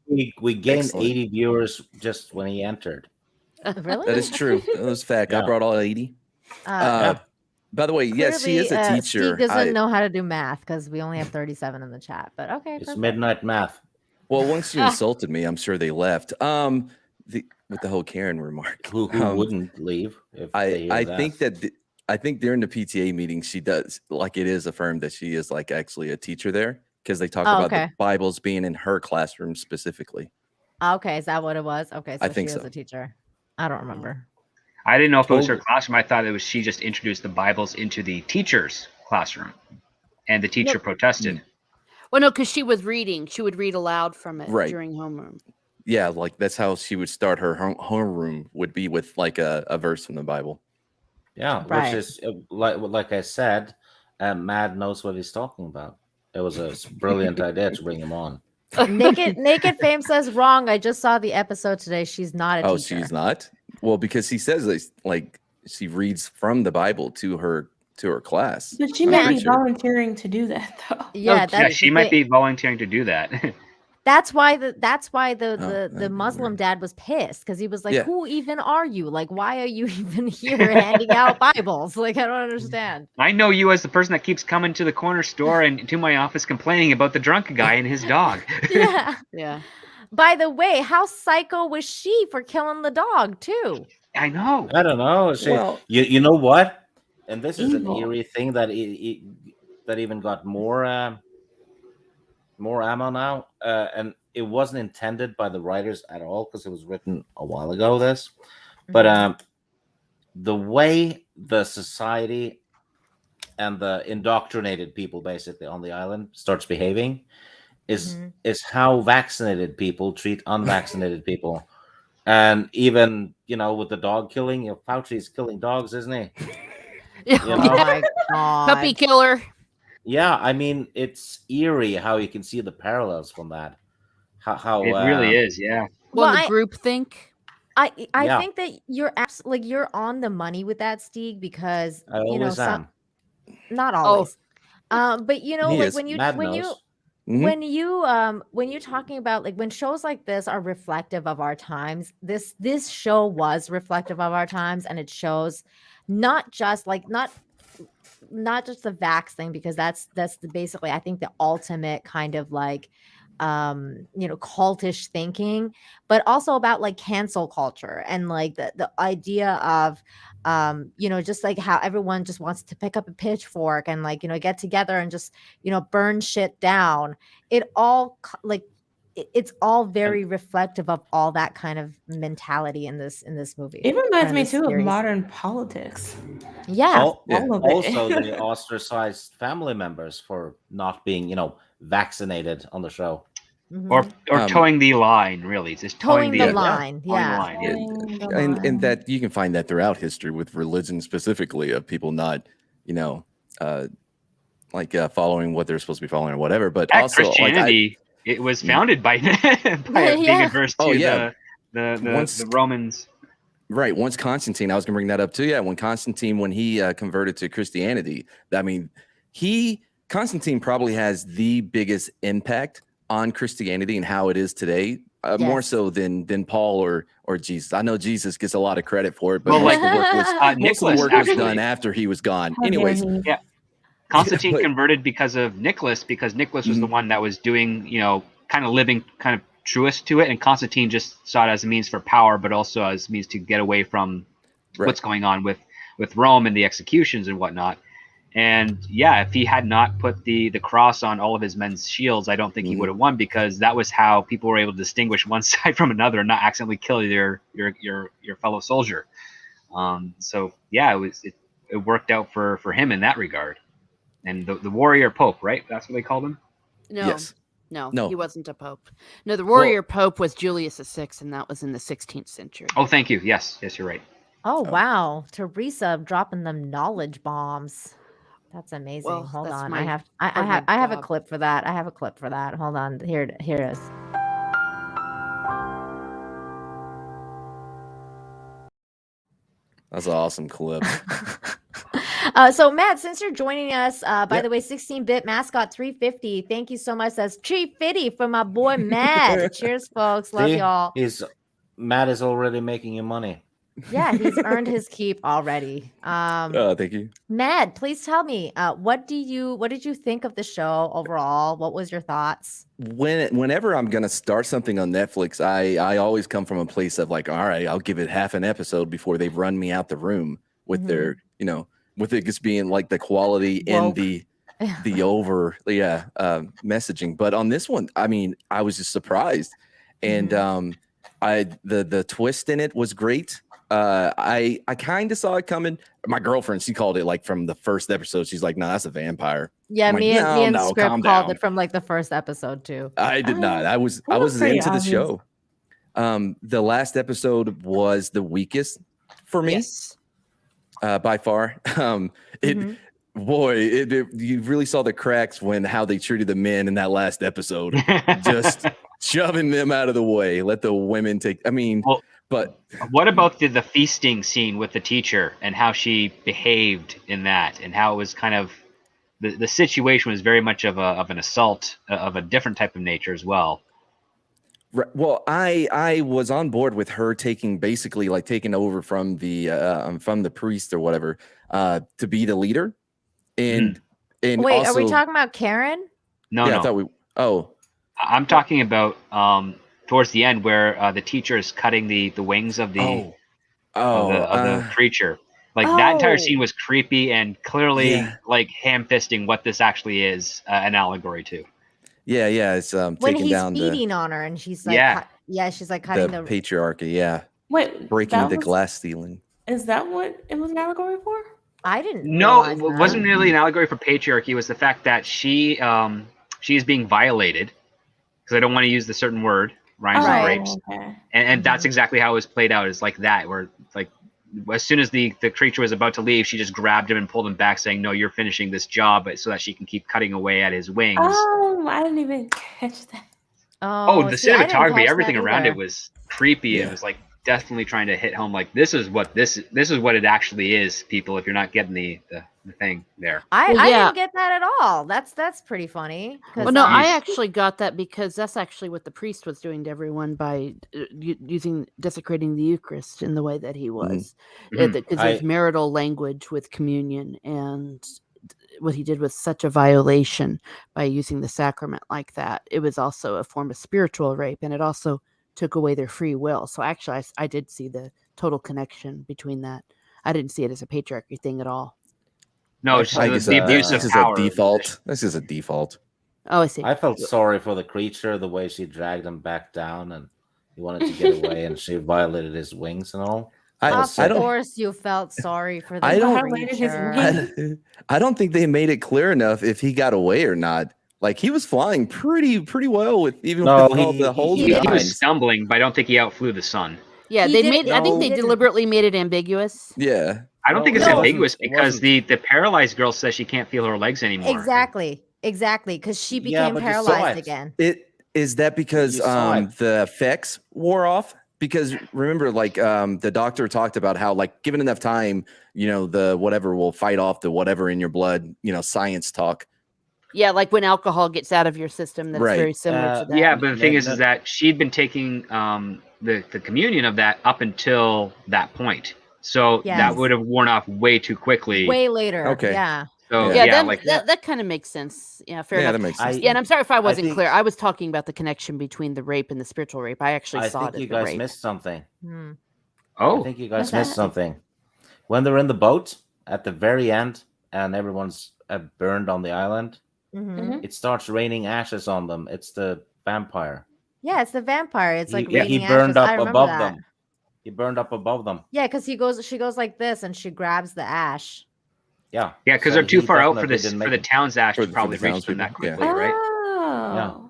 See, we gained Excellent. 80 viewers just when he entered. Really? That is true. That was fact. I Yeah. brought all 80. By the way, yes, she is a clearly, teacher. Steve doesn't know how to do math because we only have 37 in the chat. But okay, It's perfect. midnight math. Well, once you insulted me, I'm sure they left. With the whole Karen remark. Who wouldn't leave? If they hear I that? think that I think during the PTA meeting, she does, like, it is affirmed that she is like actually a teacher there because they talk about okay. the Bibles being in her classroom specifically. Okay, is that what it was? Okay, so I think she was so. a teacher. I don't remember. I didn't know if it was her classroom. I thought it was she just introduced the Bibles into the teacher's classroom, and the teacher protested. Well, no, because she was reading. She would read aloud from it Right. during homeroom. Yeah, like that's how she would start her homeroom would be with like a verse from the Bible. Yeah, Right. which is like I said, Mad knows what he's talking about. It was a brilliant idea to bring him on. Naked Fame says wrong. I just saw the episode today. She's not a teacher. Oh, she's not? Well, because he says this, like she reads from the Bible to her class. But she I'm might pretty be sure. volunteering to do that, though. Yeah, yeah, she might be volunteering to do that. That's why the Oh, Muslim weird. dad was pissed because he was like, Yeah. "Who even are you? Like, why are you even here handing out Bibles? Like, I don't understand." I know you as the person that keeps coming to the corner store and to my office complaining about the drunk guy and his dog. Yeah. Yeah. By the way, how psycho was she for killing the dog too? I know. I don't know. See, Well- you know what? And this is an Evil. eerie thing that that even got more ammo now, and it wasn't intended by the writers at all because it was written a while ago. This, but the way the society and the indoctrinated people basically on the island starts behaving is how vaccinated people treat unvaccinated people. And even, with the dog killing, Fauci's killing dogs, isn't he? You Oh know? my god. Puppy killer. Yeah, I mean, it's eerie how you can see the parallels from that. How It really is, yeah. Well, Well, the I- group think. I Yeah. think that you're on the money with that, Stieg, because I always am. not always. But He like is. when Mad when knows. when you're talking about like when shows like this are reflective of our times, this show was reflective of our times, and it shows not just the vax thing, because that's basically I think the ultimate kind of like cultish thinking, but also about like cancel culture and like the idea of just like how everyone just wants to pick up a pitchfork and like get together and just burn shit down. It all it's all very reflective of all that kind of mentality in this movie. It reminds and me this too of series. modern politics. Yeah. Yeah. All of it. Also, they ostracized family members for not being, vaccinated on the show. Mhm. Or towing the line, really. Just Towing the line. line. Towing the Yeah. line, yeah. Towing the and line. that you can find that throughout history with religion specifically, of people not following what they're supposed to be following or whatever. But Heck, also Christianity, it was founded by being Yeah. adverse to Oh, yeah. the Romans. Right. Once Constantine, I was gonna bring that up too. Yeah, when Constantine, when he converted to Christianity, I mean, Constantine probably has the biggest impact on Christianity and how it is today, more Yes. so than Paul or Jesus. I know Jesus gets a lot of credit for it, but Well, most like, of the work was most of Nicholas, the work was actually. done after he was gone. How dare Anyways, he? Yeah. Constantine But- converted because of Nicholas was the one that was doing, kind of living kind of truest to it, and Constantine just saw it as a means for power, but also as a means to get away from Right. what's going on with Rome and the executions and whatnot. And yeah, if he had not put the cross on all of his men's shields, I don't think he would have won, because that was how people were able to distinguish one side from another and not accidentally kill your fellow soldier. So yeah, it worked out for him in that regard. And the warrior pope, right? That's what they called him. No. yes. No, he wasn't a pope. No, the warrior pope was Julius VI, and that was in the 16th century. Oh, thank you. Yes, you're right. Oh wow, Teresa dropping them knowledge bombs. That's amazing. Well, Hold that's on, my I have a job. clip for that. Hold on, here it is. That's an awesome clip. So Matt, since you're joining us, by Yep. the way, 16-bit mascot 350. Thank you so much. That's 350 for my boy Matt. Cheers, folks. Love See? y'all. Matt is already making you money. Yeah, he's earned his keep already. Thank you. Matt, please tell me, what did you think of the show overall? What was your thoughts? Whenever I'm gonna start something on Netflix, I always come from a place of like, all right, I'll give it half an episode before they run me out the room with their, with it just being like the quality and Woke. the over messaging. But on this one, I mean, I was just surprised, and the twist in it was great. I kind of saw it coming. My girlfriend, she called it like from the first episode. She's like, "No, that's a vampire." Yeah, I'm me like, and "No, Script calm called down." it from like the first episode too. I did not. I was pretty into the obvious. show. The last episode was the weakest for me. Yes. By far. It Mhm. Boy, you really saw the cracks when how they treated the men in that last episode. Just shoving them out of the way. Let the women take. I mean, Well, but what about the feasting scene with the teacher and how she behaved in that, and how it was kind of the situation was very much of an assault of a different type of nature as well. well, I was on board with her taking basically like taking over from the priest or whatever to be the leader, and Wait, also, are we talking about Karen? No, yeah, no. I thought we. Oh, I'm talking about towards the end where the teacher is cutting the wings of the creature. Like that entire scene was creepy and clearly like ham-fisting what this actually is an allegory to. Yeah, it's When taking he's down feeding on her and she's like, she's like the cutting the. patriarchy. Yeah, Wait, breaking the glass ceiling. Is that what it was an allegory for? I didn't. No, realize it that. wasn't really an allegory for patriarchy. It was the fact that she is being violated, because I don't want to use the certain word, rhymes with Right. rapes, Okay. and that's exactly how it was played out. Is like that, where like as soon as the creature was about to leave, she just grabbed him and pulled him back, saying, "No, you're finishing this job," so that she can keep cutting away at his wings. Oh, I didn't even catch that. Oh, the see, I didn't cinematography, catch everything that around it either. was creepy. Yeah. It was like definitely trying to hit home. Like this is what it actually is, people. If you're not getting the thing there. I Well, yeah. didn't get that at all. That's pretty funny. 'Cause, Well, no, I Yes. actually got that because that's actually what the priest was doing to everyone by desecrating the Eucharist in the way that he was. Mhm. Because there's marital language with communion, and what he did was such a violation by using the sacrament like that. It was also a form of spiritual rape, and it also took away their free will. So actually, I did see the total connection between that. I didn't see it as a patriarchy thing at all. No, it's I just guess the abuse this of is power. a default. This is a default. Oh, I see. I felt sorry for the creature, the way she dragged him back down, and he wanted to get away, and she violated his wings and all. Of I don't. course, you felt sorry for the I don't- Violated his creature. I don't think they made it clear enough if he got away or not. Like he was flying pretty well with No, all the holes he and He was lines. stumbling, but I don't think he outflew the sun. Yeah, He they didn't- made. I think no. they He didn't. deliberately made it ambiguous. Yeah, I don't think it's No, it ambiguous wasn't- it because wasn't. the paralyzed girl says she can't feel her legs anymore. Exactly, because she Yeah, became but you saw paralyzed it. again. is that because You saw it. the effects wore off? Because remember, like the doctor talked about how, like, given enough time, the whatever will fight off the whatever in your blood. Science talk. Yeah, like when alcohol gets out of your system, that's Right. very similar to that. Yeah, but the thing is No. that she'd been taking the communion of that up until that point. So Yes. that would have worn off way too quickly. Way later. Okay. Yeah. So Yeah. Yeah, like that kind of makes sense. Yeah, fair Yeah, enough. that makes sense. Yeah, and I'm sorry if I wasn't think- clear. I was talking about the connection between the rape and the spiritual rape. I actually I saw think it as you the guys rape. missed something. Hmm. oh, I think you guys What's missed that? something. When they're in the boat at the very end and everyone's burned on the island, Mhm. Mhm. it starts raining ashes on them. It's the vampire. Yeah, it's the vampire. It's like he raining burned ashes. I up remember above that. them. He burned up above them. Yeah, because she goes like this and she grabs the ash. Yeah. yeah, because So they're too he far out for definitely this didn't for make the it. town's ash For to the probably reach them that townspeople, quickly, right? Oh.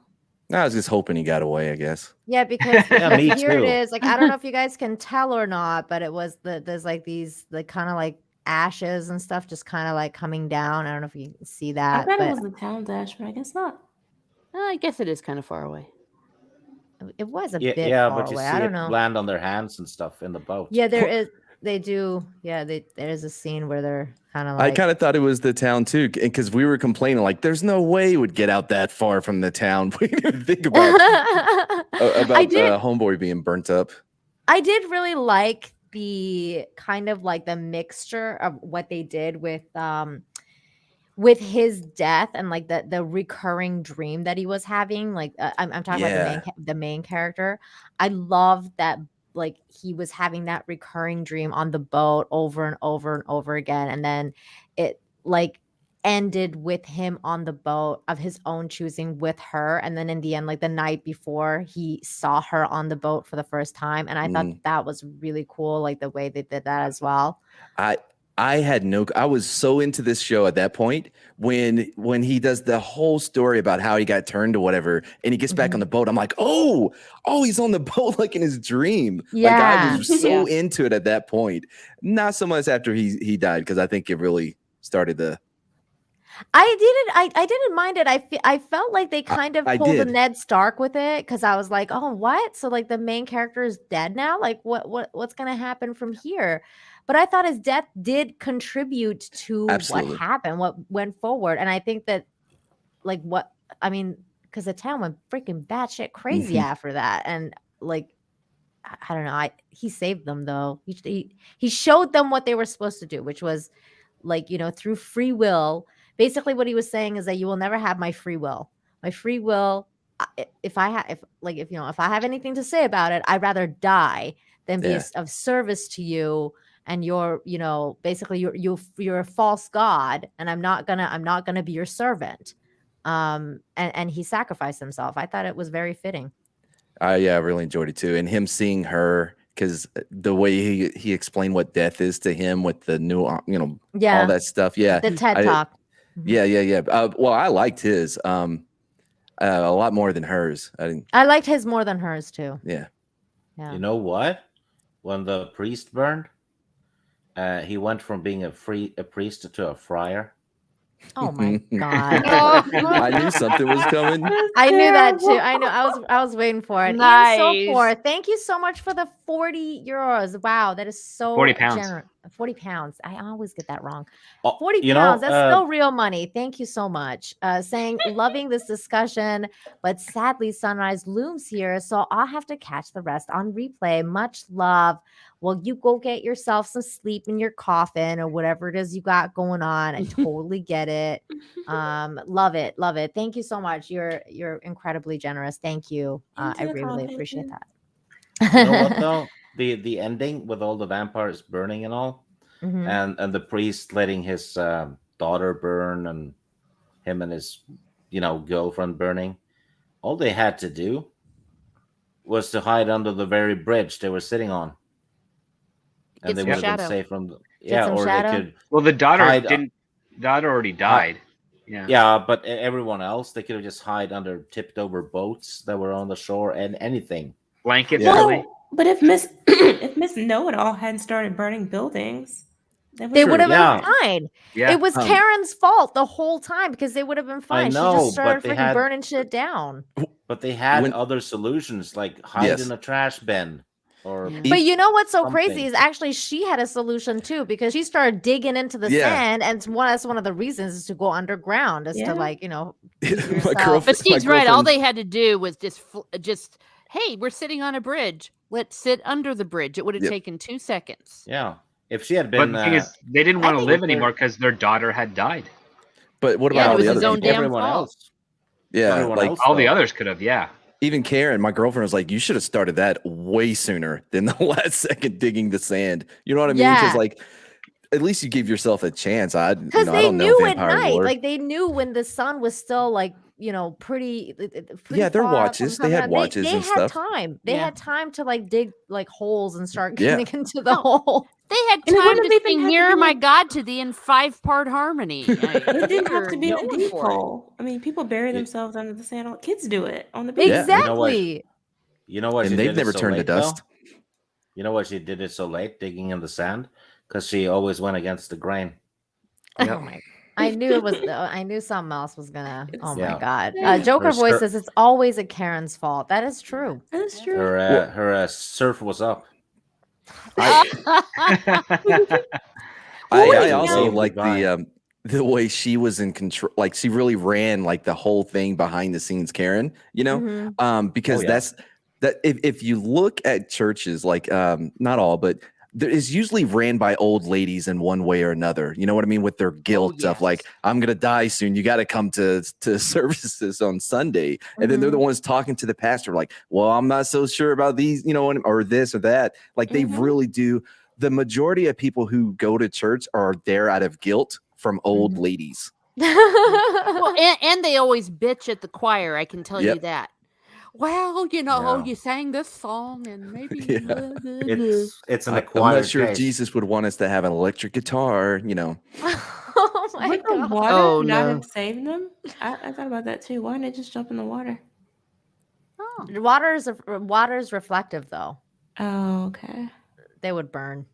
I was just hoping he got away. I guess. Yeah, because Yeah, me here it too. is. Like I don't know if you guys can tell or not, but it was there's like these like kind of like ashes and stuff just kind of like coming down. I don't know if you can see I that, thought it but was the town dash, but I guess not. I guess it is kind of far away. it was a Yeah, bit yeah, far but you away. see I it don't know. land on their hands and stuff in the boat. Yeah, there is. They do. Yeah, there's a scene where they're kind of I like. kind of thought it was the town too, because we were complaining like, "There's no way it would get out that far from the town." We didn't even think about I did. homeboy being burnt up. I did really like the kind of like the mixture of what they did with his death and like the recurring dream that he was having. Like I'm talking Yeah. about the main character. I love that like he was having that recurring dream on the boat over and over and over again, and then it like ended with him on the boat of his own choosing with her, and then in the end, like the night before, he saw her on the boat for the first time, and I thought that was really cool, like the way they did that as well. I was so into this show at that point when he does the whole story about how he got turned or whatever, and he gets back on the boat. I'm like, oh, he's on the boat like in his dream. Like I was so into it at that point. Not so much after he died, because I think it really started to I didn't mind it. I felt like they kind of I pulled a did. Ned Stark with it because I was like, oh, what? So like the main character is dead now? Like what's gonna happen from here? But I thought his death did contribute to what Absolutely. happened, what went forward. And I think that like what I mean, because the town went freaking batshit crazy Mhm. after that. And like I don't know. He saved them though. He showed them what they were supposed to do, which was like, through free will. Basically, what he was saying is that you will never have my free will. My free will, if I have, if I have anything to say about it, I'd rather die than be Yeah. of service to you. And you're, basically you're a false god, and I'm not gonna be your servant. And he sacrificed himself. I thought it was very fitting. I really enjoyed it too, and him seeing her, because the way he explained what death is to him with the new all Yeah, that stuff. Yeah, the TED I- Talk. Mhm. yeah. Well, I liked his a lot more than hers. I didn't. I liked his more than hers too. Yeah. Yeah. You know what? When the priest burned, he went from being a priest to a friar. Oh my god. I knew something was coming. I knew that too. I know. I was waiting for it. Ian Nice. Sopor, thank you so much for the 40 euros. Wow, that is so 40 pounds. generous. 40 pounds. I always get that wrong. Oh, 40 you know, pounds. That's still real money. Thank you so much. Saying loving this discussion, but sadly sunrise looms here, so I'll have to catch the rest on replay. Much love. Well, you go get yourself some sleep in your coffin or whatever it is you got going on. I totally get it. Love it. Thank you so much. You're incredibly generous. Thank you. I Into the really coffin. appreciate that. You know what though? The ending with all the vampires burning and all, Mhm. and the priest letting his daughter burn, and him and his girlfriend burning. All they had to do was to hide under the very bridge they were sitting on, and Get they some would have been shadow. safe from some or shadow? they could Well, the daughter hide. daughter already died. Yeah. Yeah, but everyone else, they could have just hide under tipped over boats that were on the shore and anything. Blankets. Yeah. Really? Well, but if Miss Know-It-All hadn't started burning buildings, They would have Yeah. been fine. Yeah. It was Karen's fault the whole time because they would have been fine. She know, just but started they freaking had- burning shit down. But they had When- other solutions, like hide Yes. in a trash bin, or Yeah. But you know what's so something. crazy is actually she had a solution too, because she started digging into the Yeah. sand, and that's one of the reasons is to go underground, is Yeah. to like, My yourself. girlfriend- But Steve's right. All girlfriend's- they had to do was just hey, we're sitting on a bridge. Let's sit under the bridge. It would have Yep. taken 2 seconds. yeah. If she had But been, the thing is, they didn't want to think live they're- anymore because their daughter had died. But what Yeah, about it all was the his other own people? damn everyone fault. else, Yeah, everyone like else, All the though. others could have. Yeah. even Karen, my girlfriend was like, "You should have started that way sooner than the last second digging the sand." You know what I mean? Because Yeah. like, at least you give yourself a chance. I Because I they don't know knew at vampire night, lore. like they knew when the sun was still like, pretty Yeah, their far from watches. They coming had up. watches They and had stuff. time. They Yeah. had time to like dig like holes and start Yeah. getting into the Oh. hole. They had And it time wouldn't to have even sing had to "Nearer be My like- God" to thee in 5-part harmony. It didn't have to be a Going deep for it. hole. I mean, people bury themselves under the sand. Kids do it on the Yeah. beach. Exactly. You know what? And she they've did it never so turned to late, though? dust. You know why she did it so late, digging in the sand? Because she always went against the grain. Oh Yep. my! I knew it was. I knew something else was gonna. Oh my Yeah. god! Yeah. Joker Her voice skirt- says it's always a Karen's fault. That is true. That's true. Her surf was up. I Wait, also no. like the way she was in control. Like she really ran like the whole thing behind the scenes, Karen. Mhm. Because Oh, yeah. that if you look at churches, like not all, but there is usually ran by old ladies in one way or another. You know what I mean? With their guilt of like, yes. I'm gonna die soon. You got to come to services on Sunday, and then they're the ones talking to the pastor, like, well, I'm not so sure about these, or this or that. Like they Mhm. really do. The majority of people who go to church are there out of guilt from old Mhm. ladies. Well, and they always bitch at the choir. I can tell you Yep. that. Well, Yeah. you sang this song and maybe Yeah. blah, blah, blah." It's an I'm acquired not sure if taste. Jesus would want us to have an electric guitar. Oh my Would the god! water Oh, not no. have saved them? I thought about that too. Why didn't they just jump in the water? Oh. Water's reflective though. Oh, okay. They would burn.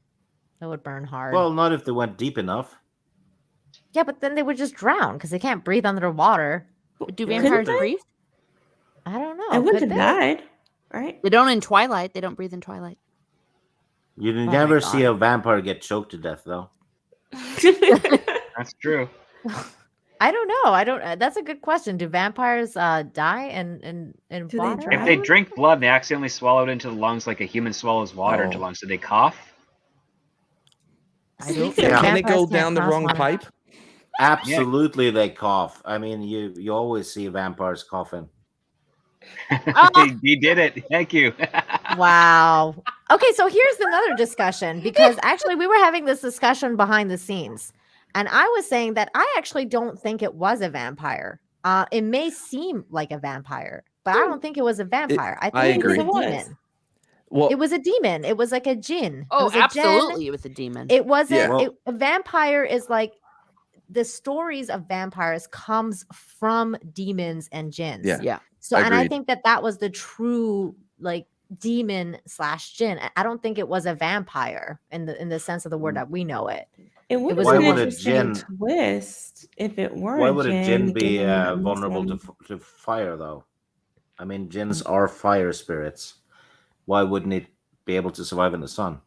They would burn hard. Well, not if they went deep enough. Yeah, but then they would just drown because they can't breathe underwater. Do Yeah, vampires couldn't they? breathe? I don't know. I wouldn't Could have they? died, right? They don't in Twilight. They don't breathe in Twilight. You my never see God. a vampire get choked to death, though. That's true. I don't know. I don't. That's a good question. Do vampires die in Do they water? If they drown? drink blood and they accidentally swallow it into the lungs like a human swallows water into Oh. lungs, do they cough? I don't Yeah. think Can it vampires go can't down the cross wrong water. pipe? Absolutely, they cough. I mean, you always see vampires coughing. He did it. Thank you. Wow. Okay, so here's another discussion because actually we were having this discussion behind the scenes, and I was saying that I actually don't think it was a vampire. It may seem like a vampire, but I don't think it was a vampire. I think I it was agree. a demon. Well, It was a demon. It was like a jinn. It Oh, was a jinn. absolutely, it was a demon. It wasn't. Yeah. Well- A vampire is like the stories of vampires comes from demons and jinns. Yeah. Yeah. So, and I Agreed. think that was the true like demon / jinn. I don't think it was a vampire in the sense of the word that we know it. It would was have a been an woman. interesting Jinn- twist if it were Why a would a jinn be given vulnerable to, Muslim. to fire, though? I mean, jinns are fire spirits. Why wouldn't it be able to survive in the sun?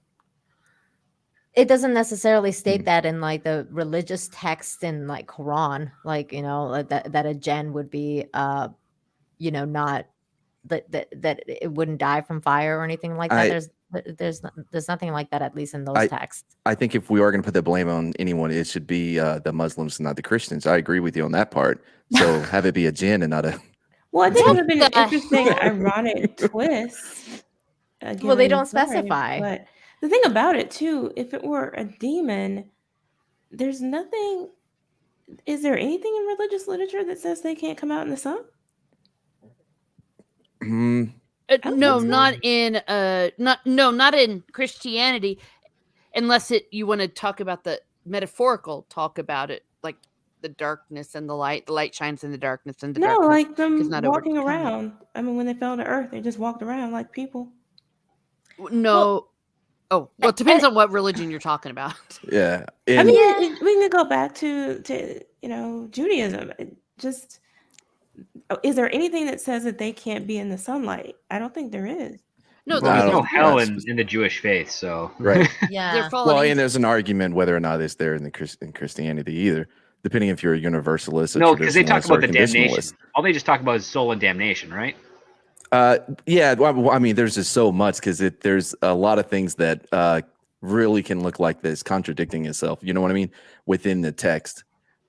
It doesn't necessarily state that in like the religious text in like Quran, like like that a jinn would be not that it wouldn't die from fire or anything like that. There's nothing like that, at least in those texts. I think if we are going to put the blame on anyone, it should be the Muslims, not the Christians. I agree with you on that part. So have it be a jinn and not a. Well, I think it would have been an the interesting, ironic twist. Well, they given the don't story, specify. But the thing about it, too, if it were a demon, there's nothing. Is there anything in religious literature that says they can't come out in the sun? Hmm. don't No, think so. not in Christianity, unless you want to talk about the metaphorical talk about it, like the darkness and the light. The light shines in the darkness, and the No, darkness like them is not walking overcome. around. I mean, when they fell to earth, they just walked around like people. No. Well, it depends on what religion you're talking about. Yeah. I And mean, we can go back to Judaism. Just is there anything that says that they can't be in the sunlight? I don't think there is. No, Well, There's I no don't- hell that's- in the Jewish faith, so right. Yeah. they're fallen Well, and angels. there's an argument whether or not it's there in the in Christianity either, depending if you're a universalist. no, because they talk traditionalist, or about the damnation. conditionalist. All they just talk about is soul and damnation, right? Yeah. Well, I mean, there's just so much because there's a lot of things that really can look like this contradicting itself. You know what I mean? Within the text,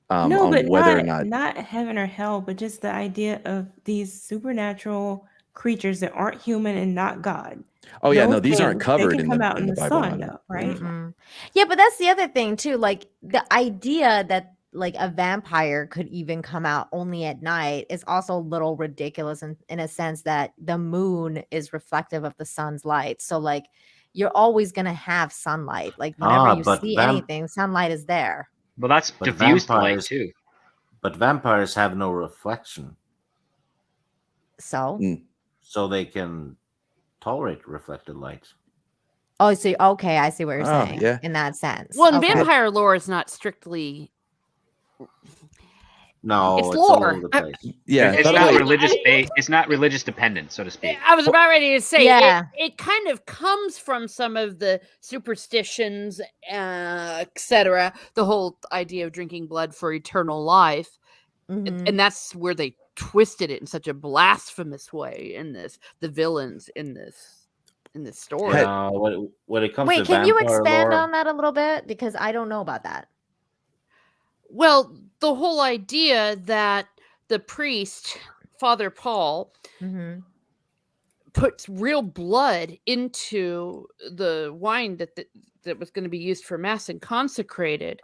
No, on but whether not, or not. heaven or hell, but just the idea of these supernatural creatures that aren't human and not God. Oh yeah, no, Those these aren't things, covered they can in come the out in the Bible. sun, no. though, right? Mm-mm. Yeah, but that's the other thing too. Like the idea that like a vampire could even come out only at night is also a little ridiculous in a sense that the moon is reflective of the sun's light. So like you're always gonna have sunlight. Like whenever you but see anything, sunlight is there. Well, that's But diffused light vampires- too. But vampires have no reflection, So so they can tolerate reflected light. oh, so okay, I see what you're Oh, saying. yeah. In that sense. Well, in Okay. vampire lore is not strictly. No, It's it's all lore. over the place. Yeah, It's that's not why- religious based. It's not religious dependent, so to speak. I was about ready to say Yeah. it kind of comes from some of the superstitions, etc. The whole idea of drinking blood for eternal life. Mhm. And that's where they twisted it in such a blasphemous way in this, the villains in this story. When it comes Wait, to can you vampire expand lore, on that a little bit? Because I don't know about that. Well, the whole idea that the priest, Father Paul, Mm-hmm. puts real blood into the wine that was going to be used for mass and consecrated.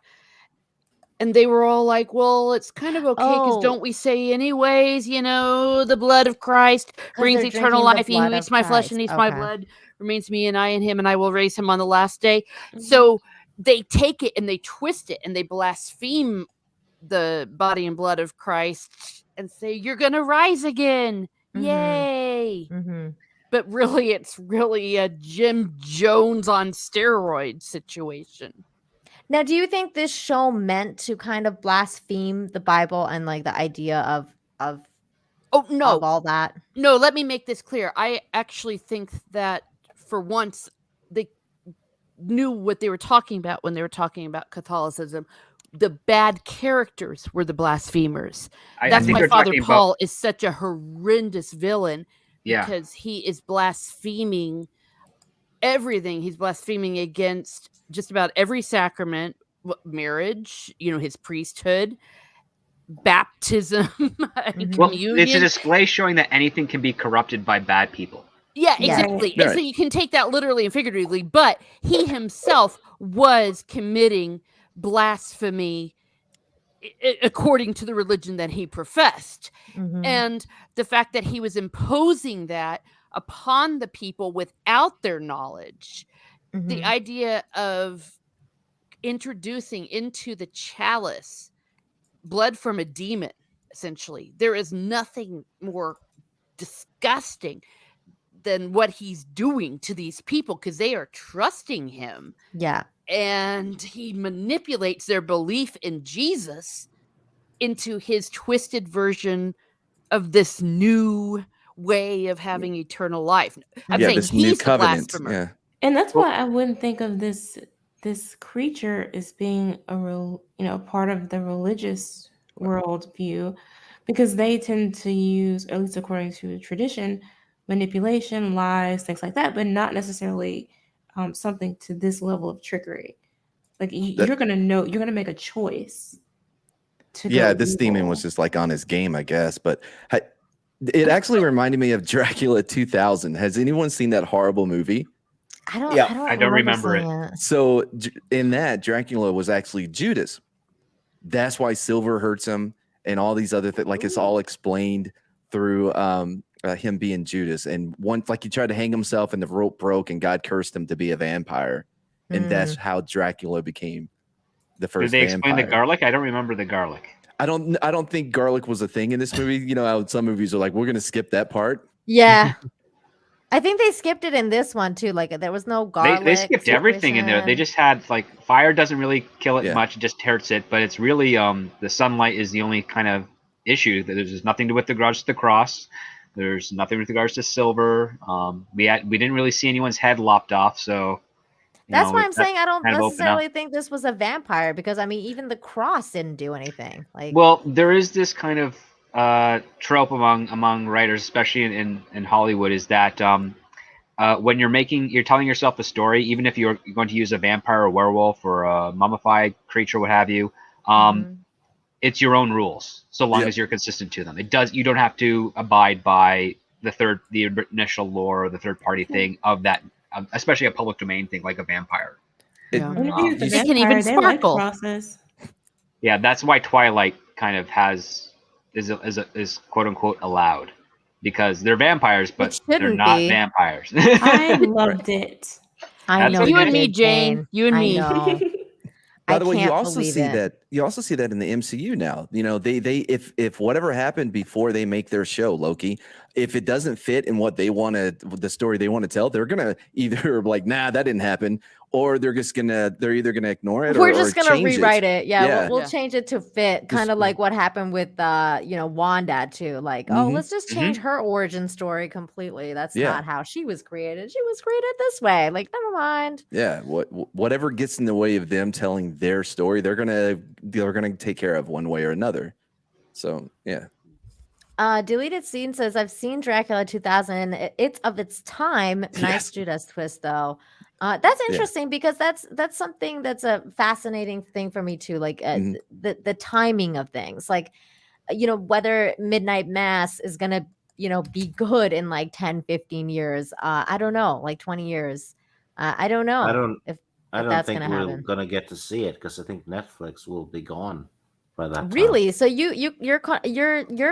And they were all like, well, it's kind of okay because Oh. don't we say anyways, the blood of Christ brings they're eternal drinking the life. He blood who eats of my flesh and Christ. eats my Okay. blood remains me and I in him, and I will raise him on the last day. Mm-hmm. So they take it and they twist it and they blaspheme the body and blood of Christ and say, you're going to rise again. Mhm. Yay. Mm-hmm. But really, it's really a Jim Jones on steroids situation. Now, do you think this show meant to kind of blaspheme the Bible and like the idea of Oh no, all that? no. Let me make this clear. I actually think that for once they knew what they were talking about when they were talking about Catholicism. The bad characters were the blasphemers. That's think why they're Father talking Paul is such a horrendous villain, Yeah. because he is blaspheming everything. He's blaspheming against just about every sacrament, marriage, his priesthood, baptism, and Well, communion. it's a display showing that anything can be corrupted by bad people. Yeah, Yeah. exactly. Right. And so you can take that literally and figuratively, but he himself was committing blasphemy according to the religion that he professed. Mhm. And the fact that he was imposing that upon the people without their knowledge, the Mhm. idea of introducing into the chalice blood from a demon, essentially, there is nothing more disgusting than what he's doing to these people, because they are trusting him, Yeah. and he manipulates their belief in Jesus into his twisted version of this new way of having eternal life. I'm Yeah, saying this new he's the covenant. blasphemer. Yeah. And that's why I wouldn't think of this creature as being a real, part of the religious worldview, because they tend to use, at least according to tradition, manipulation, lies, things like that, but not necessarily something to this level of trickery. Like That- you're gonna know, you're gonna make a choice to Yeah, go this demon was evil. just like on his game, I guess. But it actually reminded me of Dracula 2000. Has anyone seen that horrible movie? I don't. Yeah. I I don't don't remember remember seeing it. So in that, Dracula was actually Judas. That's why silver hurts him and all these other things. Like it's all explained through him being Judas. And once, like, he tried to hang himself and the rope broke and God cursed him to be a vampire. And that's how Dracula became the Did first they explain the vampire. garlic? I don't remember the garlic. I don't think garlic was a thing in this movie. You know how some movies are like, we're gonna skip that part. Yeah. I think they skipped it in this one too. Like there was no garlic. They skipped everything in there. They situation. just had like fire doesn't really kill it Yeah. much; it just hurts it. But it's really the sunlight is the only kind of issue. There's nothing to with regards to the cross. There's nothing with regards to silver. We didn't really see anyone's head lopped off, so That's why I'm saying I don't kind of open up. necessarily think this was a vampire, because I mean even the cross didn't do anything. Like Well, there is this kind of trope among writers, especially in Hollywood, is that when you're telling yourself a story, even if you're going to use a vampire or werewolf or a mummified creature, what have you, it's your own rules, so long as you're consistent to them. You don't have to abide by the initial lore or the third party thing of that, especially a public domain thing like a vampire. It- And if you use the They can even vampire, they like sparkle. crosses. Yeah, that's why Twilight kind of is quote unquote allowed, because they're vampires, but they're shouldn't not be. vampires. I loved it. I That's know okay. You and me, did, Jane. You and I me. know. By I the way, you can't also believe see it. that in the MCU now. You know, they if whatever happened before they make their show, Loki, if it doesn't fit in what they want to, the story they want to tell, they're gonna either like, nah, that didn't happen, or they're either gonna ignore it. We're or just gonna change rewrite it. Yeah, Yeah. we'll Yeah. change it to fit, kind of like what happened with Wanda too. Like, oh, Mhm. let's just change her origin story completely. That's Yeah. not how she was created. She was created this way. Like, never mind. Yeah, whatever gets in the way of them telling their story, they're gonna take care of one way or another. So yeah. Deleted scene says, I've seen Dracula 2000. It's of its time. Nice Yes. Judas twist, though. That's interesting because that's something that's a fascinating thing for me too. Like Mhm. the timing of things, like whether Midnight Mass is gonna be good in like 10, 15 years. I don't know, like 20 years. I don't know. I don't if I don't that's think gonna we're happen. gonna get to see it because I think Netflix will be gone by that time. Really? So you're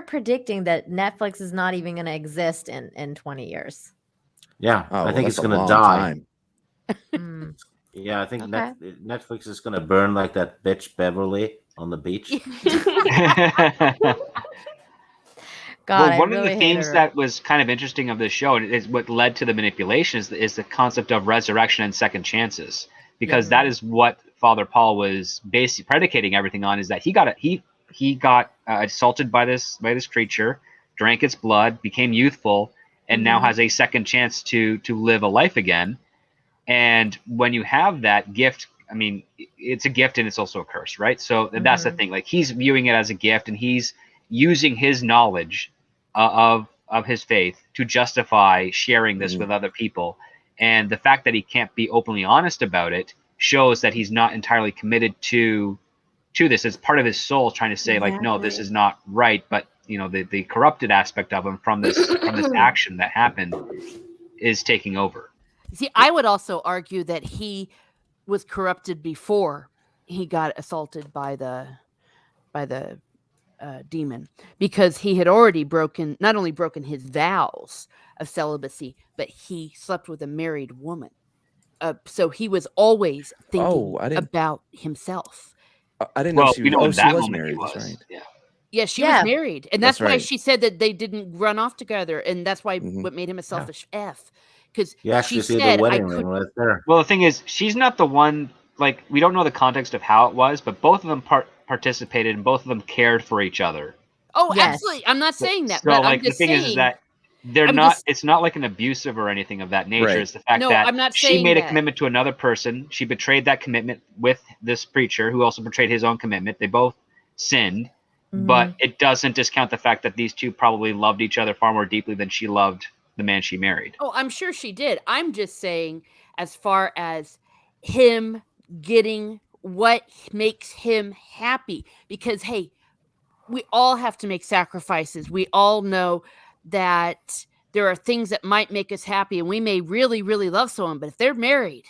predicting that Netflix is not even gonna exist in 20 years. Yeah, Oh, I well, think that's it's a gonna long die. time. Hmm. Yeah, I think Okay. Netflix is gonna burn like that bitch Beverly on the beach. God, Well, one I of really the hated themes her. that was kind of interesting of this show, and is what led to the manipulation, is the concept of resurrection and second chances, because that is what Father Paul was basically predicating everything on is that he got assaulted by this creature, drank its blood, became youthful, and now has a second chance to live a life again. And when you have that gift, I mean, it's a gift and it's also a curse, right? So that's the thing. Like, he's viewing it as a gift, and he's using his knowledge of his faith to justify sharing this with other people. And the fact that he can't be openly honest about it shows that he's not entirely committed to this. It's part of his soul trying to say, like, no, this is not right. But the corrupted aspect of him from this action that happened is taking over. See, I would also argue that he was corrupted before he got assaulted by the demon, because he had already not only broken his vows of celibacy, but he slept with a married woman. So he was always thinking about himself. I didn't know she was, that she was moment married. was. That's right. Yeah. Yeah, she was married. And that's why right. she said that they didn't run off together. And that's why what made him a selfish F. Because You actually she see said, the wedding ring right there. Well, the thing is, she's not the one. Like, we don't know the context of how it was, but both of them participated, and both of them cared for each other. oh, Yes. absolutely. I'm not saying that. So, but like, I'm the just thing saying, is that they're I'm not. just- It's not like an abusive or anything of that nature. Right. It's the fact No, that I'm not she saying made a that. commitment to another person. She betrayed that commitment with this preacher, who also betrayed his own commitment. They both sinned, but it doesn't discount the fact that these two probably loved each other far more deeply than she loved the man she married. Oh, I'm sure she did. I'm just saying, as far as him getting what makes him happy, because, hey, we all have to make sacrifices. We all know that there are things that might make us happy, and we may really, really love someone, but if they're married,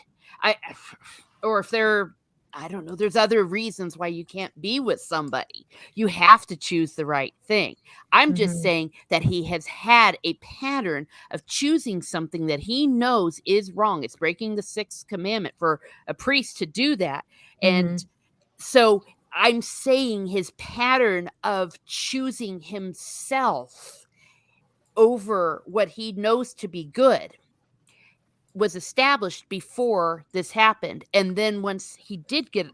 or if they're, I don't know, there's other reasons why you can't be with somebody. You have to choose the right thing. I'm just saying that he has had a pattern of choosing something that he knows is wrong. It's breaking the 6th commandment for a priest to do that. And so I'm saying his pattern of choosing himself over what he knows to be good was established before this happened. And then once he did get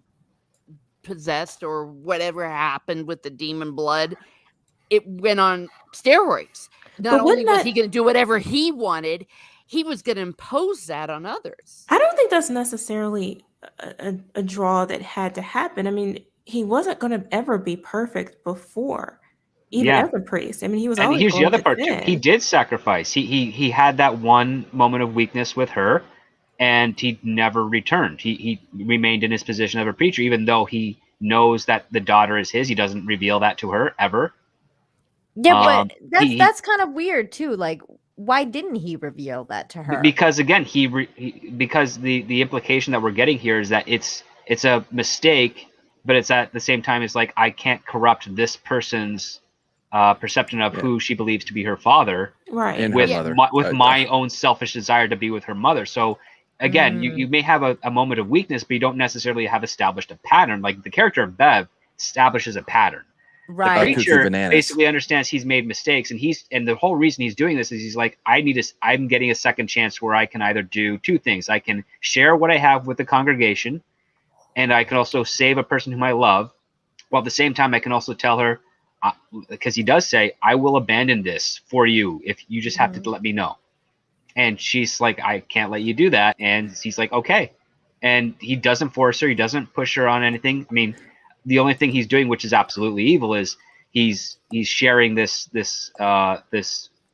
possessed or whatever happened with the demon blood, it went on steroids. Not only was he going to do whatever he wanted, he was going to impose that on others. I don't think that's necessarily a draw that had to happen. I mean, he wasn't going to ever be perfect before, even as a priest. I mean, he was And always here's the going other to part too. sin. He did sacrifice. He had that one moment of weakness with her, and he never returned. He remained in his position of a preacher, even though he knows that the daughter is his. He doesn't reveal that to her ever. Yeah, but that's kind of weird too. Like, why didn't he reveal that to her? Because again, because the implication that we're getting here is that it's a mistake, but it's at the same time, it's like, I can't corrupt this person's perception of who she believes to be her father, right? And with her mother. my own selfish desire to be with her mother. So again, you may have a moment of weakness, but you don't necessarily have established a pattern. Like, the character of Bev establishes a pattern. Right. The preacher basically understands he's made mistakes, and the whole reason he's doing this is he's like, I'm getting a second chance where I can either do two things. I can share what I have with the congregation, and I can also save a person whom I love, while at the same time I can also tell her, because he does say, I will abandon this for you if you just have to let me know. And she's like, I can't let you do that. And he's like, okay. And he doesn't force her. He doesn't push her on anything. I mean, the only thing he's doing, which is absolutely evil, is he's sharing this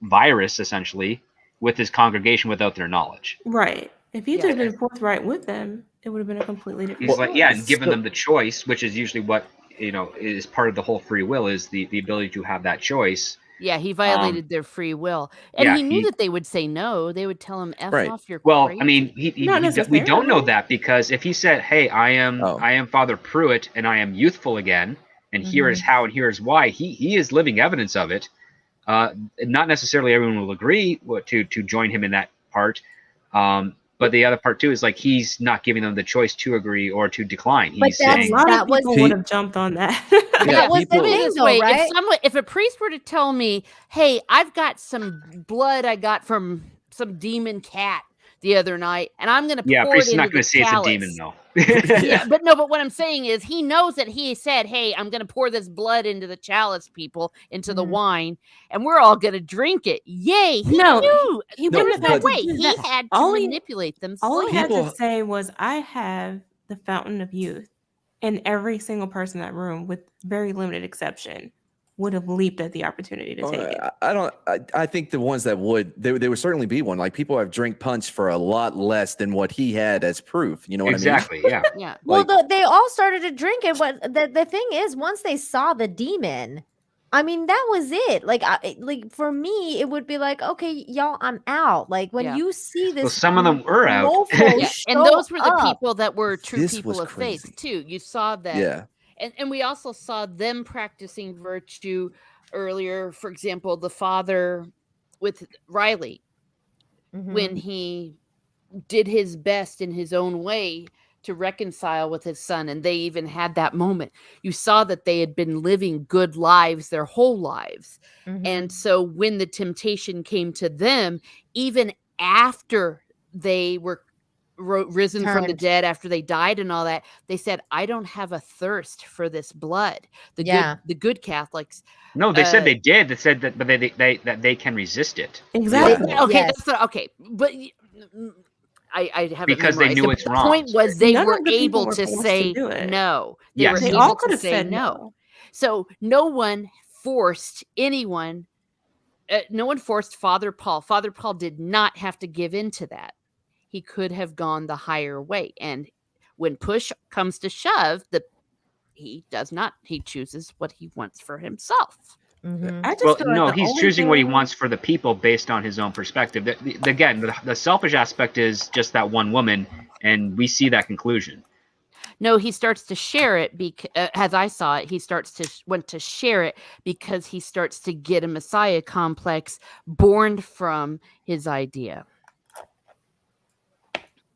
virus essentially with his congregation without their knowledge. Right. If he had been forthright with them, it would have been a completely different. He's like, and given them the choice, which is usually what is part of the whole free will, is the ability to have that choice. Yeah, he violated their free will, and he knew that they would say no. They would tell him, "F off, you're crazy." I mean, we don't know that, because if he said, "Hey, I am Father Pruitt, and I am youthful again, and here is how, and here is why," he is living evidence of it. Not necessarily everyone will agree to join him in that part, but the other part too is, like, he's not giving them the choice to agree or to decline. He's saying, a lot of people would have jumped on that. That was the thing, though, right? If a priest were to tell me, "Hey, I've got some blood I got from some demon cat the other night, and I'm going to Yeah, pour priest it is not into going the to say it's a demon, chalice." though. Yeah, but no, but what I'm saying is he knows that he said, "Hey, I'm going to pour this blood into the chalice, people, into the Mhm. wine, and we're all going to drink it." Yay! He No, knew. he There was wouldn't no have had way. to do He that. had to All he- manipulate them All he slowly. had to People- say was, "I have the fountain of youth," and every single person in that room, with very limited exception, would have leaped at the opportunity to take it. I don't. I think the ones that would, there would certainly be one. Like people have drink punch for a lot less than what he had as proof. You know what Exactly. Yeah. Yeah. Well, Like- they all started to drink it. What the thing is, once they saw the demon, I mean, that was it. Like, like for me, it would be like, okay, y'all, I'm out. Like when Yeah. you see this, Well, some of them were out. mofo Yeah, and show those were the up. people that were true This people was of faith crazy. too. You saw that. Yeah. And we also saw them practicing virtue earlier. For example, the father with Riley, when he did his best in his own way to reconcile with his son, and they even had that moment. You saw that they had been living good lives their whole lives. Mhm. And so when the temptation came to them, even after they were risen from the Turned. dead, after they died and all that, they said, "I don't have a thirst for this blood." Yeah. The good Catholics. No, they said they did. They said that, but they can resist it Exactly. Yeah. Okay, Yes. that's not, okay, but I have it because they memorized. knew it's The wrong. point was they None were of the people able were to forced to say do it. no. They Yes. were They able all could to have say said no. no. So no one forced anyone. No one forced Father Paul. Father Paul did not have to give in to that. He could have gone the higher way. And when push comes to shove, he does not. He chooses what he wants for himself. Mhm. I just Well, feel like no, the he's only choosing what he thing- wants for the people based on his own perspective. Again, the selfish aspect is just that one woman, and we see that conclusion. No, he starts to share it because, as I saw it, he starts to want to share it because he starts to get a Messiah complex born from his idea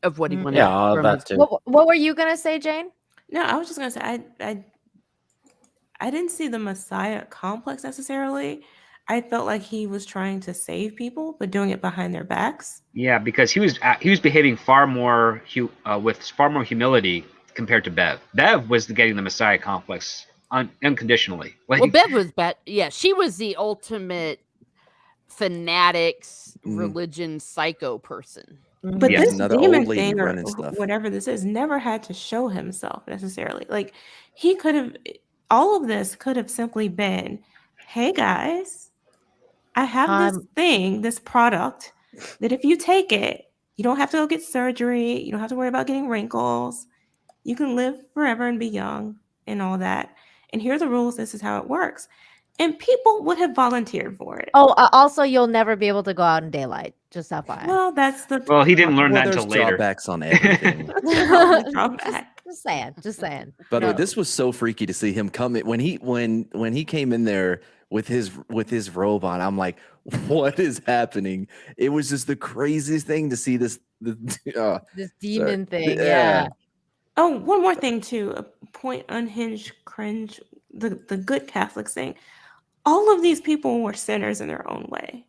of what he wanted. Yeah, all of from that his- too. What were you gonna say, Jane? No, I was just gonna say I didn't see the Messiah complex necessarily. I felt like he was trying to save people, but doing it behind their backs. Yeah, because he was behaving far more with far more humility compared to Bev. Bev was getting the Messiah complex unconditionally. Like, Well, Bev was bad. Yeah, she was the ultimate fanatics, religion, psycho person. But Yeah. this Another demon old lady thing or running stuff. whatever this is never had to show himself necessarily. Like he could have, all of this could have simply been, "Hey guys, I have this thing, this product that if you take it, you don't have to go get surgery. You don't have to worry about getting wrinkles. You can live forever and be young and all that. And here are the rules. This is how it works." And people would have volunteered for it. Oh, also, you'll never be able to go out in daylight. Just FYI. Well, that's the well, he didn't learn Well, that there's until later. drawbacks on everything. that's the drawback. Just saying. Just saying. By the way, No. this was so freaky to see him come in when he came in there with his robe on. I'm like, what is happening? It was just the craziest thing to see this. This demon thing. Yeah. Yeah. Oh, one more thing too. A point unhinged cringe. The good Catholics thing. All of these people were sinners in their own way.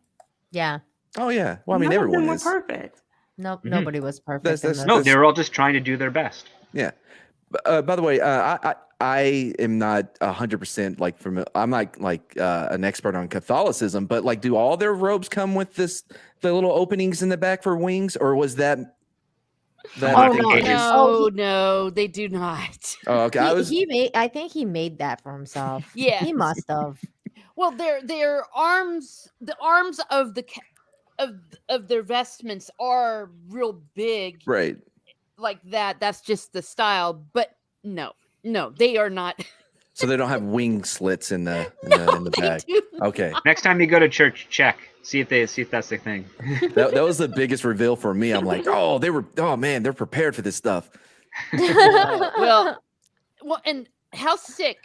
Yeah. Oh yeah. Well, I mean, None of everyone them were is. perfect. Nope. Mhm. Nobody was perfect. That's- in that's- this. No, they were all just trying to do their best. Yeah. By the way, I am not 100% like I'm not like an expert on Catholicism, but like, do all their robes come with the little openings in the back for wings, or was that? I Oh, think no, they just- No, they do not. Oh, okay. I think he made that for himself. Yeah. He must have. Well, their arms, the arms of of their vestments are real big, right. like that. That's just the style. But no, they are not. So they don't have wing slits in the They back. do Okay. Next time you go to church, check. See if that's the thing. That was the biggest reveal for me. I'm like, oh man, they're prepared for this stuff. well, and how sick,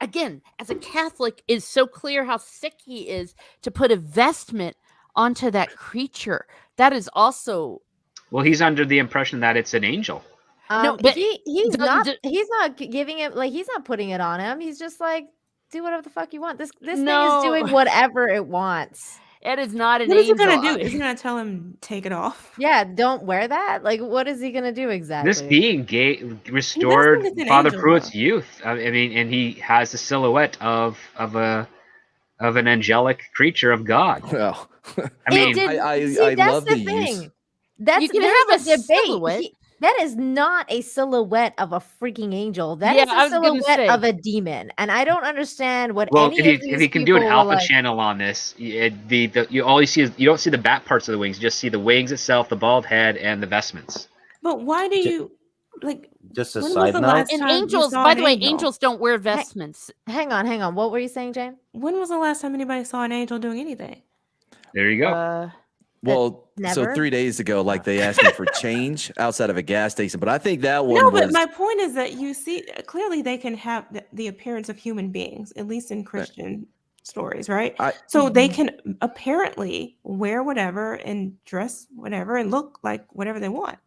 again, as a Catholic, is so clear how sick he is to put a vestment onto that creature. That is also Well, he's under the impression that it's an angel. No, but he's the- not. the- He's not giving it. Like he's not putting it on him. He's just like, do whatever the fuck you want. This thing No. is doing whatever it wants. Ed is not an What is he angel. gonna do? Is he gonna tell him take it off? Yeah, don't wear that. Like, what is he gonna do exactly? This being restored it's an Father angel, Pruitt's though. youth. I mean, and he has the silhouette of an angelic creature of God. Well, I mean, I that's love the the thing. use. That's You can there's have a debate. silhouette. That is not a silhouette of a freaking angel. That Yeah, is I a was gonna silhouette say. of a demon, and I don't understand what well, any of if these you can do an people were alpha like. channel on this, you all you see is you don't see the back parts of the wings. You just see the wings itself, the bald head, and the vestments. But why do you like? Just a When was side the note. last And time you angels, saw by an the way, angel? angels don't wear vestments. Hang on. What were you saying, Jane? When was the last time anybody saw an angel doing anything? There you go. Well, so never? 3 days ago, like they asked me for change outside of a gas station, but I think that one No, was but my point is that you see clearly they can have the appearance of human beings, at least in Christian stories, right? So they can apparently wear whatever and dress whatever and look like whatever they want.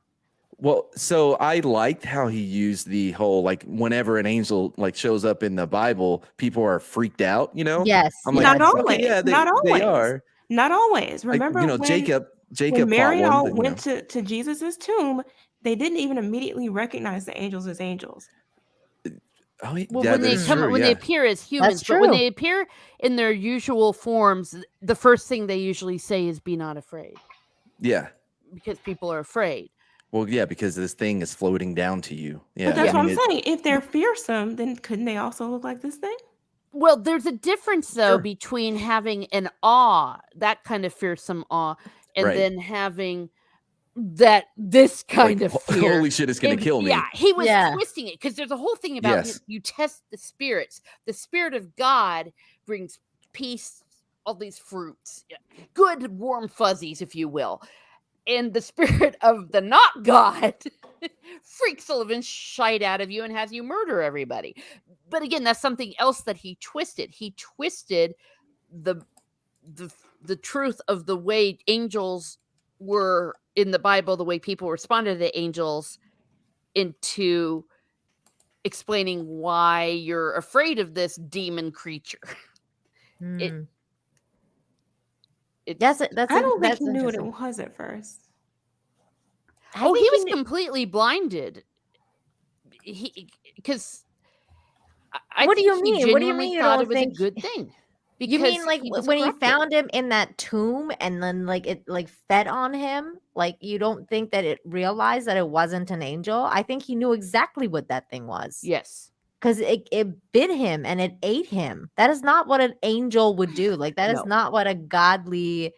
well. So I liked how he used the whole like whenever an angel like shows up in the Bible, people are freaked out. You know, Yes. I'm yes. like, Not okay, always. yeah, Not they always. are. Not always. Like, Remember you know, when Jacob when fought one. Mariel But, you went know. to Jesus's tomb, they didn't even immediately recognize the angels as angels. Oh, yeah, Well, when they that's come, true. when they Yeah, appear as humans, but when true. they appear in their usual forms, the first thing they usually say is "Be not afraid," yeah. because people are afraid. Well, yeah, because this thing is floating down to you. Yeah, But that's I what mean, I'm saying. If they're fearsome, then couldn't they also look like this thing? Well, there's a difference though Sure. between having an awe, that kind of fearsome awe, and Right. then having this kind like, of fear. holy shit, it's gonna kill me. Yeah, he was Yeah. twisting it because there's a whole thing about Yes. you test the spirits. The spirit of God brings peace, all these fruits, good warm fuzzies, if you will. And the spirit of the not God freaks the living shite out of you and has you murder everybody. But again, that's something else that he twisted. He twisted the truth of the way angels were in the Bible, the way people responded to angels, into explaining why you're afraid of this demon creature. Hmm. It's I don't think that's he knew what it interesting. was at first. I he think was knew- completely blinded. Because I What do think you he mean? What do you genuinely mean you thought don't it was a think- good thing. You mean because like he was when he corrupted. found him in that tomb and then like it like fed on him? Like you don't think that it realized that it wasn't an angel? I think he knew exactly what that thing was. Yes. Because it bit him and it ate him. That is not what an angel would do. Like that is No. not what a godly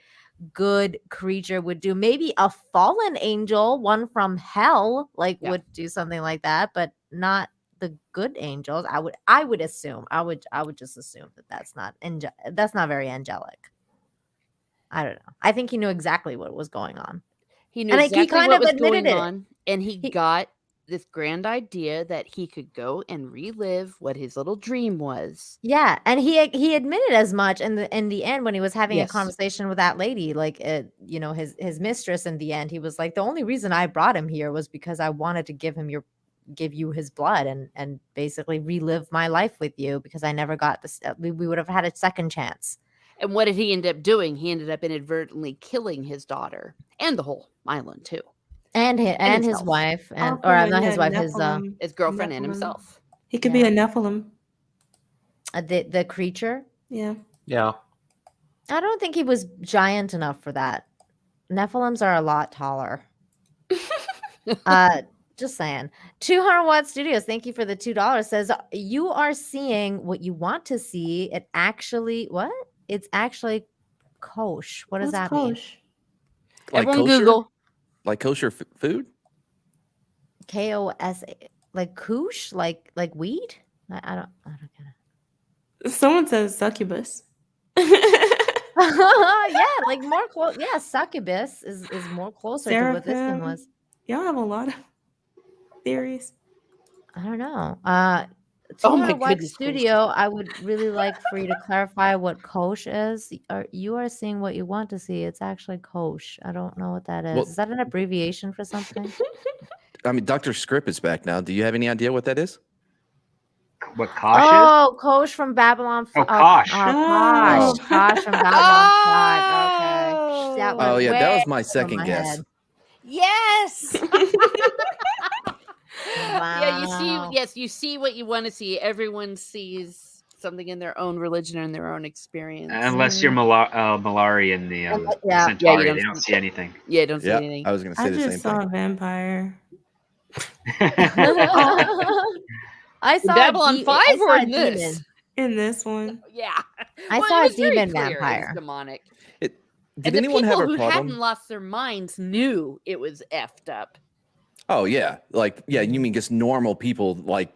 good creature would do. Maybe a fallen angel, one from hell, like Yeah. would do something like that, but not the good angels. I would assume. I would just assume that that's not very angelic. I don't know. I think he knew exactly what was going on. He knew And, like, he exactly kind what of was admitted going it. on, and he got this grand idea that he could go and relive what his little dream was. Yeah, and he admitted as much in the end when he was having a Yes. conversation with that lady, like his mistress. In the end, he was like, the only reason I brought him here was because I wanted to give you his blood and basically relive my life with you, because I never got this. We would have had a second chance. And what did he end up doing? He ended up inadvertently killing his daughter and the whole island too, And his himself. wife, and Also, or not yeah, his wife, his Nephilim. his girlfriend and Nephilim. himself. He could be Yeah. a Nephilim. The creature. Yeah. Yeah. I don't think he was giant enough for that. Nephilims are a lot taller. Just saying. 200 Watt Studios, thank you for the $2. Says you are seeing what you want to see. It actually what? It's actually kosh. What does What's that mean? Kosh? like Everyone kosher, Google. like kosher food. KOSA, like koosh, like weed? I don't get it. Someone says succubus. Yeah, like more close. Yeah, succubus is more closer to what this thing Seraphim. was. Y'all have a lot of theories. I don't know. Oh my 200 Watt goodness, Kosh. Studio, I would really like for you to clarify what kosh is. You are seeing what you want to see. It's actually kosh. I don't know what that is. Well- Is that an abbreviation for something? I mean, Dr. Scripp is back now. Do you have any idea what that is? What Kosh Oh, kosh from Babylon. Oh, Kosh. Kosh. Oh. Kosh from Babylon 5. That Oh was yeah, that way was my over second my guess. head. Yes. Wow. Yeah, you see what you want to see. Everyone sees something in their own religion and their own experience. Unless you're Malari and the yeah. Centauri, you they don't see anything. Yeah, don't see Yeah, anything. I was gonna say I the just same saw thing. a vampire. I In saw Babylon I 5 saw or a in this? demon. In this one. Yeah. I Well, saw it a was very demon clear it was vampire. demonic. Did And the anyone have people a who problem? hadn't lost their minds knew it was effed up. Oh yeah, like yeah, you mean just normal people, like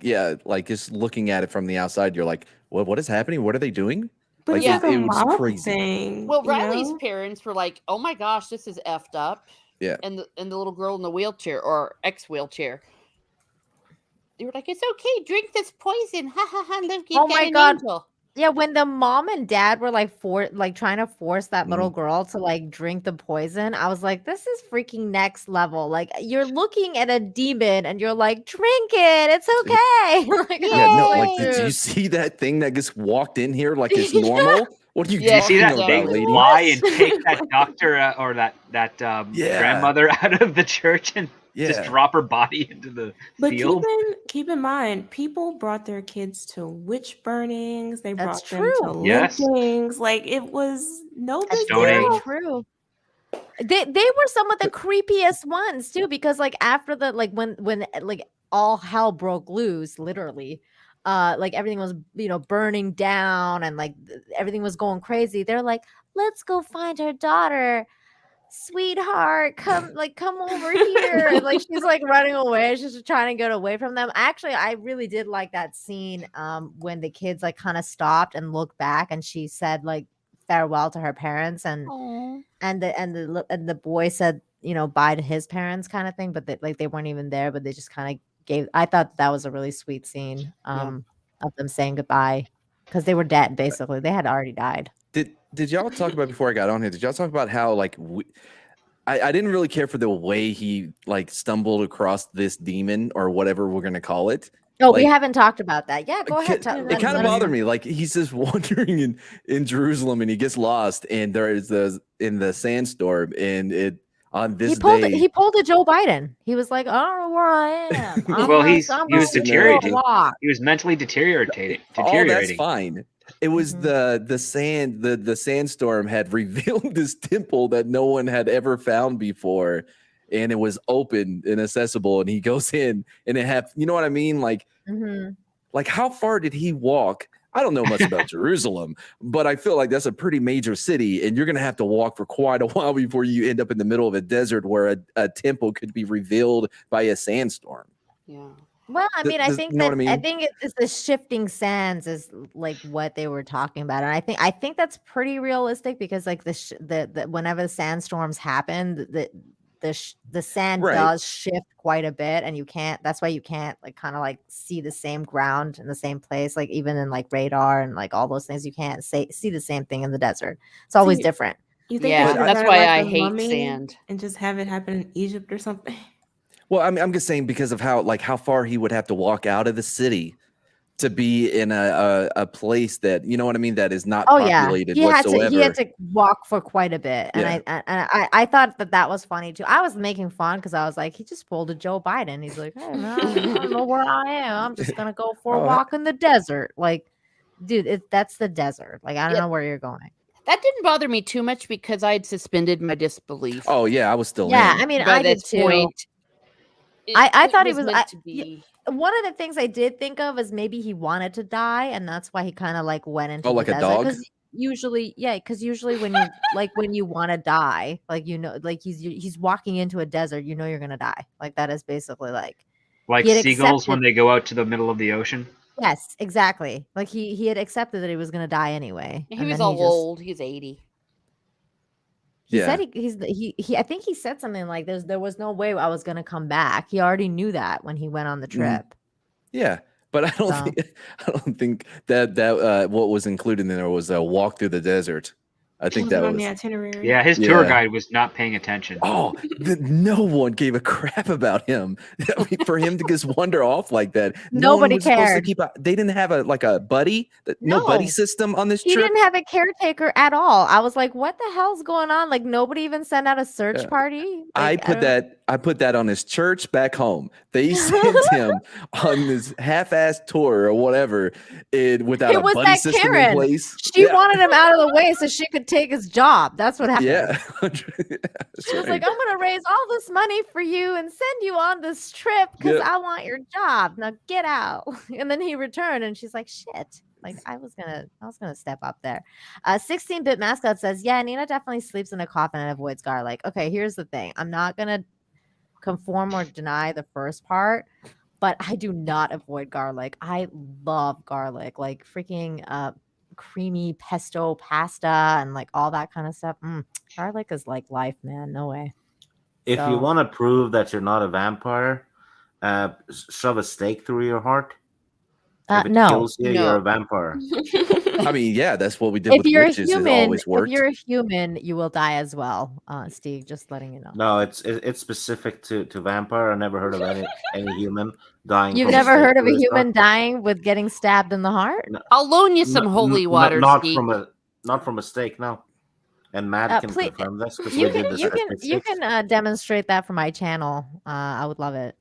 just looking at it from the outside, you're like, what is happening? What are they doing? But Like it's like a it was mob crazy. thing. Well, you Riley's know? parents were like, "Oh my gosh, this is effed up." Yeah. And the little girl in the wheelchair or ex-wheelchair, they were like, "It's okay, drink this poison." Ha ha ha! Look, you've Oh got my an God. angel. Yeah, when the mom and dad were like trying to force that little Mhm. girl to like drink the poison, I was like, this is freaking next level. Like you're looking at a demon and you're like, drink it, it's okay. Like, Yeah, no, like dude. did you see that thing that just walked in here like it's normal? What are you Yeah, You see talking that about, they lady? fly and take that doctor or that Yeah. grandmother out of the church and just Yeah. drop her body into the But field? keep in mind, people brought their kids to witch burnings. They That's brought them to true. Yes. lynchings. Like it was no That's big Stone very Age. deal. true. They were some of the creepiest ones too, because like after the like when like all hell broke loose, literally, like everything was burning down and like everything was going crazy. They're like, let's go find her daughter, sweetheart. Come over here. And like she's like running away. She's just trying to get away from them. Actually, I really did like that scene when the kids like kind of stopped and looked back, and she said like farewell to her parents, and Aw. the boy said bye to his parents kind of thing, but they weren't even there, but they just kind of gave. I thought that was a really sweet scene of them saying goodbye, because they were dead, basically. They had already died. Did y'all talk about, before I got on here, did y'all talk about how like I didn't really care for the way he like stumbled across this demon or whatever we're gonna call it. Oh, Like, we haven't talked about that. Yeah, go ahead. It kind of bothered me. Like he's just wandering in Jerusalem and he gets lost, and there is in the sandstorm, and it on this day He pulled a Joe Biden. He was like, I don't know where I am. Well, he was deteriorating. Walk. He was mentally deteriorating. Oh, that's fine. It was the sandstorm had revealed this temple that no one had ever found before, and it was open and accessible, and he goes in and it had, you know what I mean? Like, like how far did he walk? I don't know much about Jerusalem, but I feel like that's a pretty major city, and you're going to have to walk for quite a while before you end up in the middle of a desert where a temple could be revealed by a sandstorm. Yeah. Well, I mean, I think you know that what I I mean? think it's the shifting sands is like what they were talking about, and I think that's pretty realistic, because like the whenever the sandstorms happen, the sand Right. does shift quite a bit, and that's why you can't like kind of like see the same ground in the same place, like even in like radar and like all those things, you can't see the same thing in the desert. It's always different. You think Yeah, they should that's have why like I the hate Mummy sand. and just have it happen in Egypt or something? Well, I'm just saying because of how far he would have to walk out of the city to be in a place that, you know what I mean, that is not populated whatsoever. He had to walk for quite a bit, and Yeah. I thought that was funny too. I was making fun because I was like, he just pulled a Joe Biden. He's like, hey man, I don't know where I am. I'm just gonna go for a walk in the desert. Like, dude, that's the desert. Like, I don't know where you're going. That didn't bother me too much because I had suspended my disbelief. Oh yeah, I was still Yeah, in. I mean, By I did this too. point, I thought he was meant to be. one of the things I did think of is maybe he wanted to die, and that's why he kind of like went into like the a desert. dog? Because usually when you when you want to die, like like he's walking into a desert, you're gonna die. Like that is basically like he had seagulls when they go out to the middle of the ocean. Yes, exactly. Like he had accepted that he was gonna die anyway. He and was then all he just- old. He's 80. He said he I think he said something like there was no way I was gonna come back. He already knew that when he went on the trip. Yeah, but I don't think that what was included in there was a walk through the desert. I think Wasn't that on the was. itinerary. Yeah, his tour Yeah. guide was not paying attention. Oh, no one gave a crap about him. I mean, for him to just wander off like that, no one Nobody was supposed to cared. keep. They didn't have a buddy, no buddy No. system on this He trip. didn't have a caretaker at all. I was like, what the hell's going on? Like nobody even sent out a search Yeah. party. I Like, put that on his church back home. They sent him on this half-assed tour or whatever, without It a was buddy that system Karen. in place. She Yeah. wanted him out of the way so she could take his job. That's what happened. Yeah. She was like, I'm going to raise all this money for you and send you on this trip because Yeah. I want your job. Now get out. And then he returned and she's like, shit. Like I was gonna step up there. 16-bit mascot says, yeah, Nina definitely sleeps in a coffin and avoids garlic. Okay, here's the thing. I'm not gonna conform or deny the first part, but I do not avoid garlic. I love garlic, like freaking creamy pesto pasta and like all that kind of stuff. Garlic is like life, man. No way. If you So- want to prove that you're not a vampire, shove a stake through your heart. If it No. kills you, No. you're a vampire. I mean, yeah, that's what we did If with you're a witches. It human, always if worked. you're a human, you will die as well. Steve, just letting you know. No, it's specific to vampire. I never heard of any human dying. You've from a never stake heard of a through his human heart? dying with getting stabbed in the heart? I'll loan you some holy water, Not Steve. from a stake, no. And Matt can please- confirm this because You we did can this. you at can you 56. can demonstrate that for my channel. I would love it.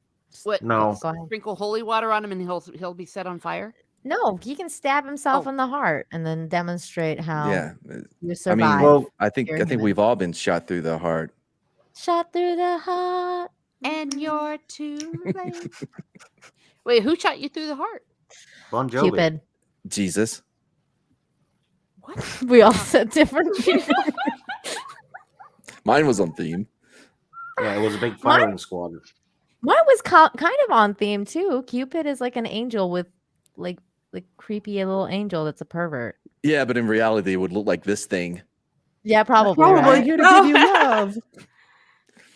What? No. Go ahead. Sprinkle holy water on him and he'll be set on fire. No, he can stab himself Oh. in the heart and then demonstrate how Yeah. you I survive. mean, Well, I think You're human. we've all been shot through the heart. Shot through the heart. And you're too late. Wait, who shot you through the heart? Bon Jovi. Cupid. Jesus. What? We all said different people. Mine was on theme. Yeah, it was a big firing squad. Mine was kind of on theme too. Cupid is like an angel with like creepy little angel that's a pervert. Yeah, but in reality, it would look like this thing. Yeah, probably. Probably. Right? Here to give you love.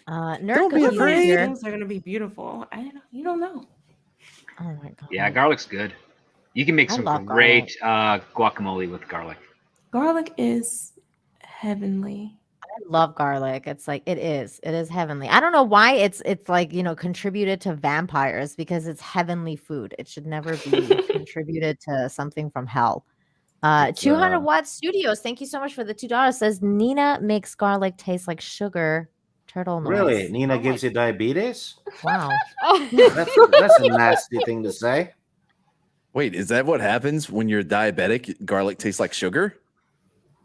Nerd Don't be Cookies afraid. is here. Things are gonna be beautiful. You don't know. Oh my god. Yeah, garlic's good. You can make I some love great guacamole with garlic. Garlic is heavenly. I love garlic. It's like it is heavenly. I don't know why it's like, contributed to vampires because it's heavenly food. It should never be contributed to something from hell. It's, 200 Watt Studios. Thank you so much for the $2. Says Nina makes garlic taste like sugar. Turtle noise. Really? Nina Oh my- gives you diabetes? Wow. That's a nasty thing to say. Wait, is that what happens when you're diabetic? Garlic tastes like sugar?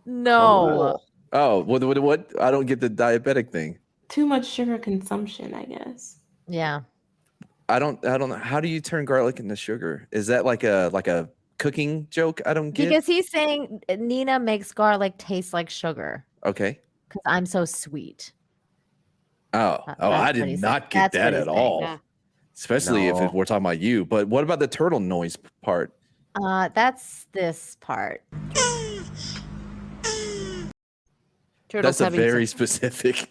No. Oh, what? I don't get the diabetic thing. Too much sugar consumption, I guess. Yeah. I don't know. How do you turn garlic into sugar? Is that like a cooking joke? I don't get. Because he's saying Nina makes garlic taste like sugar Okay. because I'm so sweet. Oh, That's I what did he's not saying. get That's what that he's at saying. all. Yeah. Especially if No. we're talking about you. But what about the turtle noise part? That's this part. Turtles That's a having very sex. specific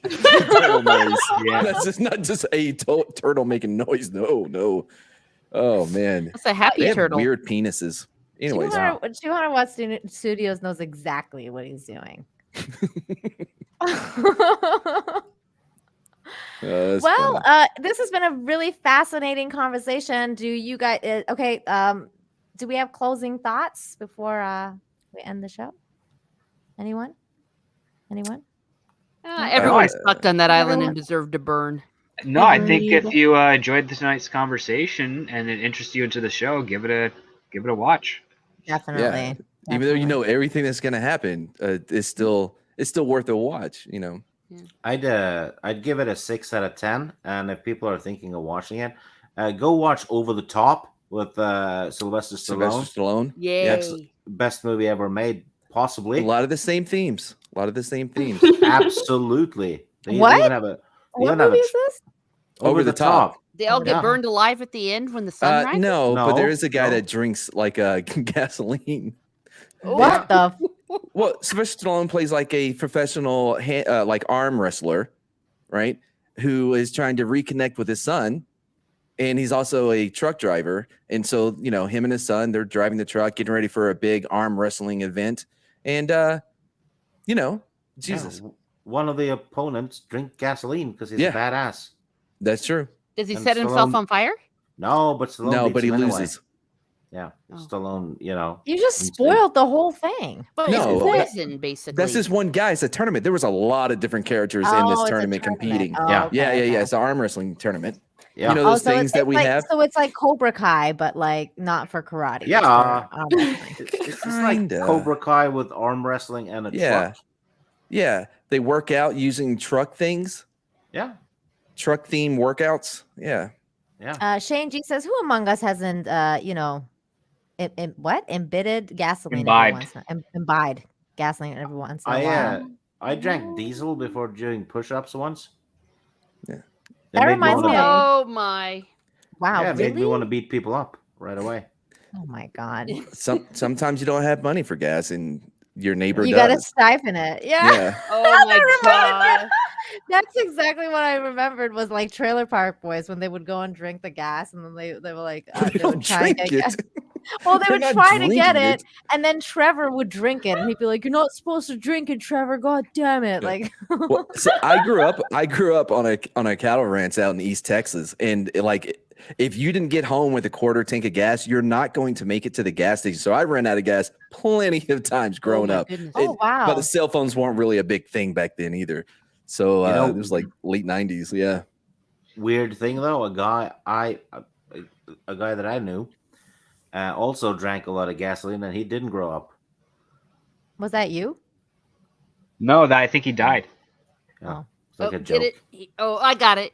turtle noise. Yeah. That's just not just a turtle making noise. No. Oh man, That's a happy they have turtle. weird penises. Anyways, 200 Watt Studios knows exactly what he's doing. that's Well, funny. this has been a really fascinating conversation. Do you guys okay? Do we have closing thoughts before we end the show? Anyone? Everyone sucked on that island Everyone- and deserved to burn. No, I think if Agreed. you enjoyed tonight's conversation and it interests you into the show, give it a watch. Definitely. Even though you know everything that's gonna happen, it's still worth a watch. I'd give it a 6 out of 10. And if people are thinking of watching it, go watch Over the Top with Sylvester Stallone. Sylvester Stallone. Yay. Yes. Best movie ever made, possibly. A lot of the same themes. Absolutely. They What? even have a What movie is this? Over the Top. They all Oh, get yeah. burned alive at the end when the sun rises? No, but there No, is a guy no. that drinks like gasoline. What the? Well, Sylvester Stallone plays like a professional like arm wrestler, right? Who is trying to reconnect with his son, and he's also a truck driver. And so, him and his son, they're driving the truck, getting ready for a big arm wrestling event. And you know, Yeah, Jesus. one of the opponents drink gasoline because he's Yeah. a badass. That's true. Does he And set himself Stallone- on fire? No, but Stallone No, beats but he him anyway. loses. Yeah, Oh. Stallone. You just insane. spoiled the whole thing. Well, No, it's that- poison, basically. That's just one guy. It's a tournament. There was a lot of different characters in this It's a tournament competing. Oh, Yeah. okay, Yeah. okay. It's an arm wrestling tournament. Yeah. You know those things that we like, have. So it's like Cobra Kai, but like not for karate. it's Yeah. for arm wrestling. It's just like Kinda. Cobra Kai with arm wrestling and a Yeah. truck. Yeah, they work out using truck things, Yeah. truck theme workouts. Yeah. Yeah. Shane G says, "Who among us hasn't, imbibed gasoline? Imbibed. Imbibed gasoline every once in a while." I drank diesel before doing push-ups once. Yeah. It That made me reminds me wanna- of- Oh my! Wow, Yeah, it made me really? want to beat people up right away. Oh my god, Sometimes you don't have money for gas, and your neighbor you gotta does. siphon it. Yeah. Yeah. Oh my remembered god! That's exactly what I remembered was like Trailer Park Boys when they would go and drink the gas and then they were like They they don't would try and drink get it. well they They're would not try to get drinking it and then Trevor would drink it and he'd be like, "You're not supposed to drink it, Trevor, god damn it." Yeah. Like Well, so I grew up on a cattle ranch out in East Texas, and like if you didn't get home with a quarter tank of gas, you're not going to make it to the gas station. So I ran out of gas plenty of times growing my up. goodness. oh wow. But the cell phones weren't really a big thing back then either. So it was like late 90s. Yeah. Weird thing though, a guy that I knew also drank a lot of gasoline and he didn't grow up. Was that you? No, I think he died. Yeah. Oh. It's like Oh, a joke. get it? I got it.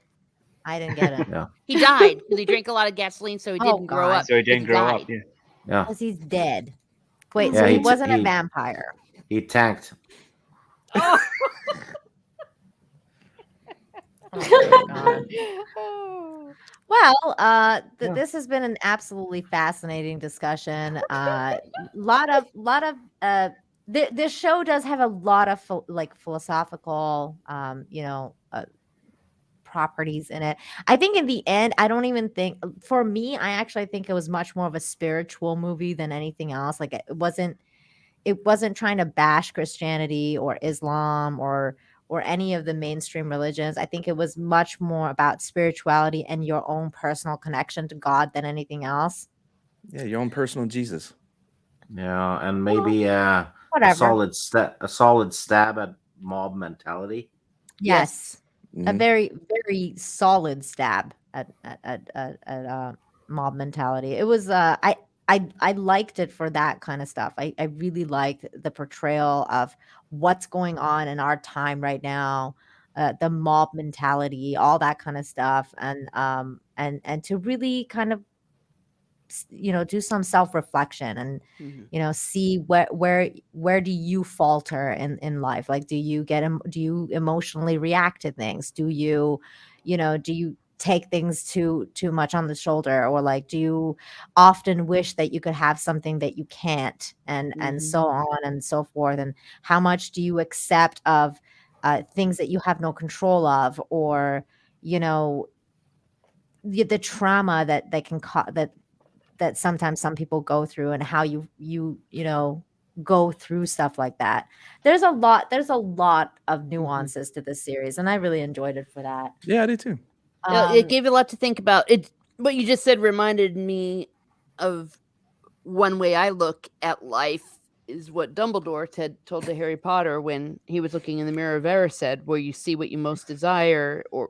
I didn't get it. Yeah. He died because he drank a lot of gasoline, so he Oh, didn't grow God. up. So he didn't He grow died. up. Yeah. Yeah. Because he's dead. Wait, Yeah, so he he- wasn't a he- vampire. He tanked. Oh. Oh my God. Well, Yeah. this has been an absolutely fascinating discussion. This show does have a lot of philosophical, properties in it. I think in the end, I don't even think for me, I actually think it was much more of a spiritual movie than anything else. Like it wasn't trying to bash Christianity or Islam or any of the mainstream religions. I think it was much more about spirituality and your own personal connection to God than anything else. Yeah. Your own personal Jesus. Yeah, and maybe a Whatever. solid stab at mob mentality. Yes. A Mhm. very, very solid stab at mob mentality. It was I liked it for that kind of stuff. I really liked the portrayal of what's going on in our time right now, the mob mentality, all that kind of stuff, and to really kind of do some self-reflection and Mhm. see where do you falter in life. Like do you emotionally react to things? Do you take things too much on the shoulder, or like do you often wish that you could have something that you can't, and Mhm. so on and so forth, and how much do you accept of things that you have no control of, or the trauma that can cause that sometimes some people go through, and how you go through stuff like that. There's a lot of nuances to this series, and I really enjoyed it for that. Yeah, I did too. It gave you a lot to think about. What you just said reminded me of one way I look at life is what Dumbledore told to Harry Potter when he was looking in the mirror of Erised, where you see what you most desire, or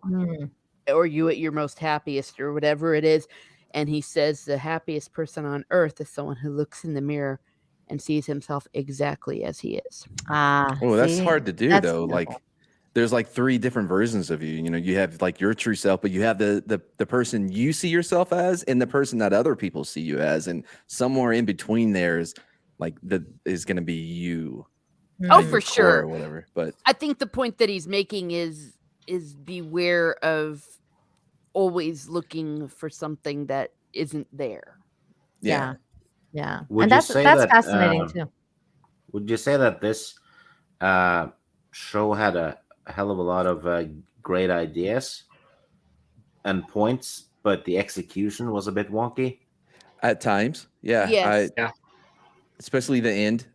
you at your most happiest, or whatever it is. And he says the happiest person on earth is someone who looks in the mirror and sees himself exactly as he is. Oh, that's see? hard to do That's though. Like beautiful. there's like 3 different versions of you. You have like your true self, but you have the person you see yourself as, and the person that other people see you as, and somewhere in between there is like is going to be you. Oh, at for your core sure. or whatever. But I think the point that he's making is beware of always looking for something that isn't there. yeah. Yeah. Would And you that's say that's that, fascinating too. Would you say that this show had a hell of a lot of great ideas and points, but the execution was a bit wonky? At times, yeah. Yes. Yeah. Especially the end.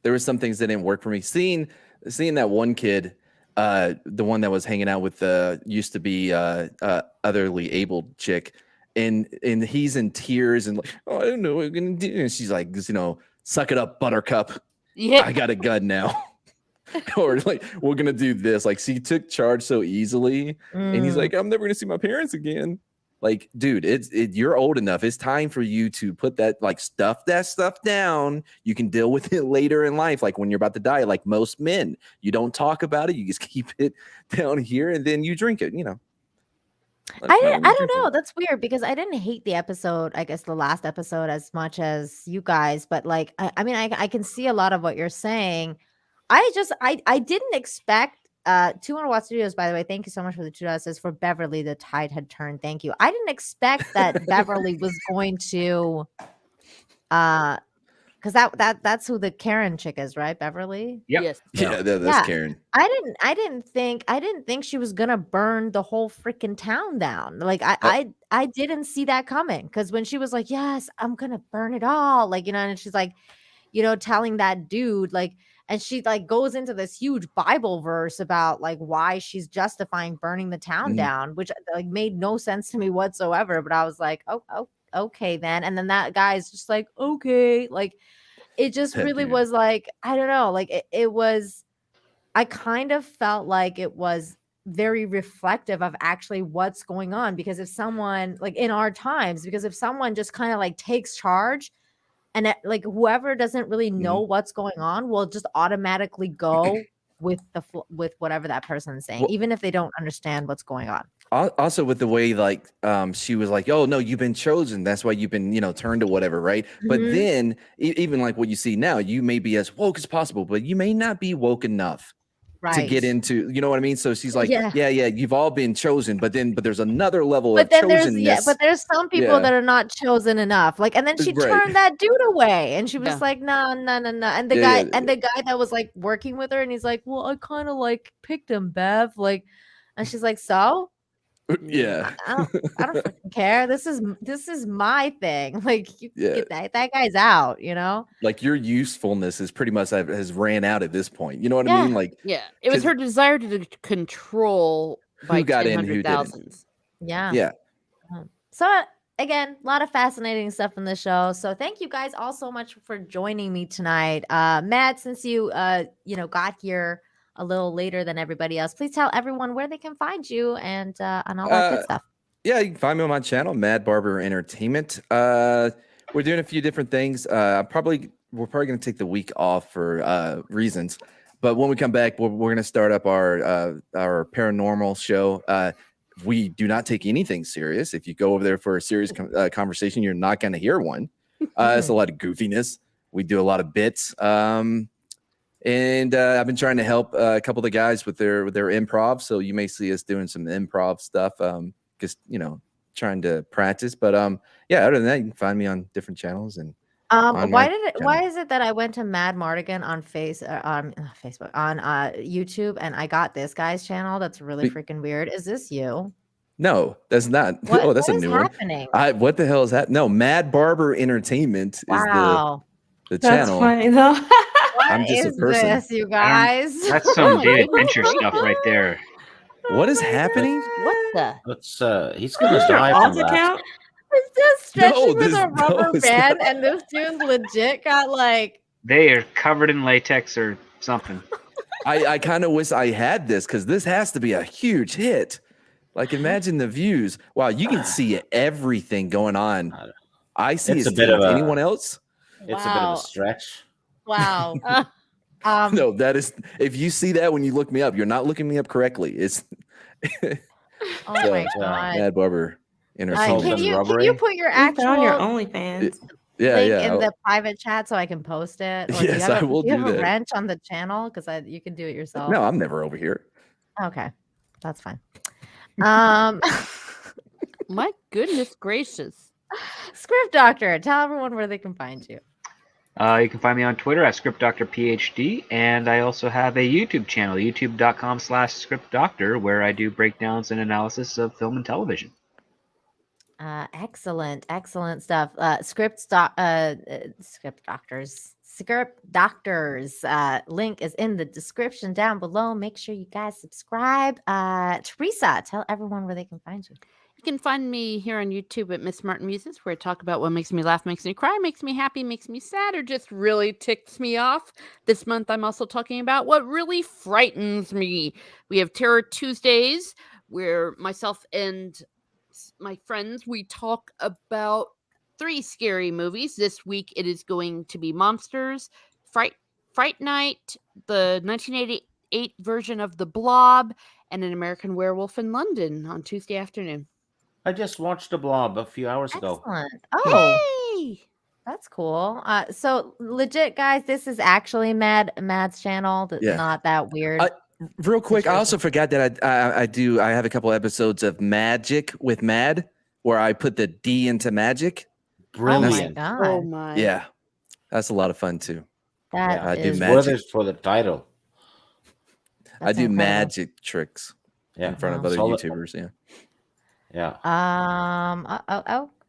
there were some things that didn't work for me. Seeing that one kid, the one that was hanging out with the used to be otherly abled chick, and he's in tears and like, oh, I don't know what I'm gonna do. And she's like, suck it up, Buttercup. Yeah. I got a gun now. Or like, we're gonna do this. Like, she took charge so easily, and he's like, I'm never gonna see my parents again. Like, dude, you're old enough. It's time for you to put that stuff down. You can deal with it later in life, like when you're about to die. Like most men, you don't talk about it. You just keep it down here, and then you drink it. I don't know. That's weird because I didn't hate the episode, I guess the last episode, as much as you guys, but like I mean I can see a lot of what you're saying. I didn't expect 200 Watt Studios, by the way, thank you so much for the $2. Says for Beverly, the tide had turned. Thank you. I didn't expect that Beverly was going to because that's who the Karen chick is, right? Beverly. Yep. Yes. Yeah, that's Yeah. Karen. I didn't think she was gonna burn the whole freaking town down. Like I didn't see that coming, because when she was like, yes, I'm gonna burn it all, like, and she's like, telling that dude, like, and she like goes into this huge Bible verse about like why she's justifying burning the town down, which like made no sense to me whatsoever. But I was like, oh, okay then. And then that guy's just like, okay, like it just really was like, I don't know, like it was. I kind of felt like it was very reflective of actually what's going on, because if someone like in our times, because if someone just kind of like takes charge, and like whoever doesn't really know what's going on will just automatically go with with whatever that person's saying, even if they don't understand what's going on. Also with the way like she was like, oh no, you've been chosen, that's why you've been turned to whatever, right? But then even like what you see now, you may be as woke as possible, but you may not be woke enough to get into, you know what I mean? So she's like, yeah, you've all been chosen, but there's another level of chosenness. But there's some people that are not chosen enough. Like, and then she turned that dude away, and she was like, no. And the guy that was like working with her, and he's like, well, I kind of like picked him, Bev. Like, and she's like, so. Yeah, I don't freaking care. This is my thing. Like, get that guy's out. Like your usefulness is pretty much has ran out at this point. You know what I mean? Like, it was her desire to control by who got in, who didn't. Yeah. So again, a lot of fascinating stuff in the show. So thank you guys all so much for joining me tonight. Matt, since you got here a little later than everybody else, please tell everyone where they can find you and all that good stuff. Yeah, you can find me on my channel, MadBarber Entertainment. We're doing a few different things. We're probably going to take the week off for reasons, but when we come back, we're going to start up our paranormal show. We do not take anything serious. If you go over there for a serious conversation, you're not going to hear one. It's a lot of goofiness. We do a lot of bits. And I've been trying to help a couple of the guys with their improv. So you may see us doing some improv stuff, just, trying to practice. But other than that, you can find me on different channels. And why is it that I went to Mad Mardigan on Facebook, on YouTube, and I got this guy's channel that's really freaking weird? Is this you? No, that's not. That's a new happening? One. What the hell is that? No, MadBarber Entertainment is the channel. That's funny though. I'm just a person. This, you guys? That's some David Fincher stuff right there. What is happening? What the? Let's he's gonna die from that. It's just stretching with a rubber band, and this dude legit got like. They are covered in latex or something. I kind of wish I had this, because this has to be a huge hit. Like, imagine the views. Wow, you can see everything going on. I see It's his a bit teeth. of a- Anyone else? It's a bit of a stretch. Wow. No, that is. If you see that when you look me up, you're not looking me up correctly. It's. Oh my god. MadBarber Entertainment. Can you put your actual on your OnlyFans? link in the private chat so I can post it? Or yes, I will do that. Do you have a wrench on the channel? Because you can do it yourself. No, I'm never over here. Okay, that's fine. My goodness gracious. Script Doctor, tell everyone where they can find you. You can find me on Twitter at ScriptDoctorPhD, and I also have a YouTube channel, youtube.com/ScriptDoctor, where I do breakdowns and analysis of film and television. Excellent stuff. Script Doctors Script Doctors. Link is in the description down below. Make sure you guys subscribe. Teresa, tell everyone where they can find you. You can find me here on YouTube at Miss Martin Muses, where I talk about what makes me laugh, makes me cry, makes me happy, makes me sad, or just really ticks me off. This month, I'm also talking about what really frightens me. We have Terror Tuesdays, where myself and my friends, we talk about 3 scary movies. This week, it is going to be Monsters, Fright Night, the 1988 version of The Blob, and An American Werewolf in London on Tuesday afternoon. I just watched The Blob a few hours ago. Excellent. Oh, Yay! that's cool. So legit, guys, this is actually Mad's channel. That's Yeah. not that weird. Real quick, I also forgot that I have a couple episodes of Magic with Mad where I put the D into magic. Brilliant. Oh my Oh god. my. Yeah, that's a lot of fun too. That I do is- magic. Spoilers for the title. I that's do incredible. magic tricks Yeah. in front of Wow. other Solid- YouTubers. Yeah. Yeah.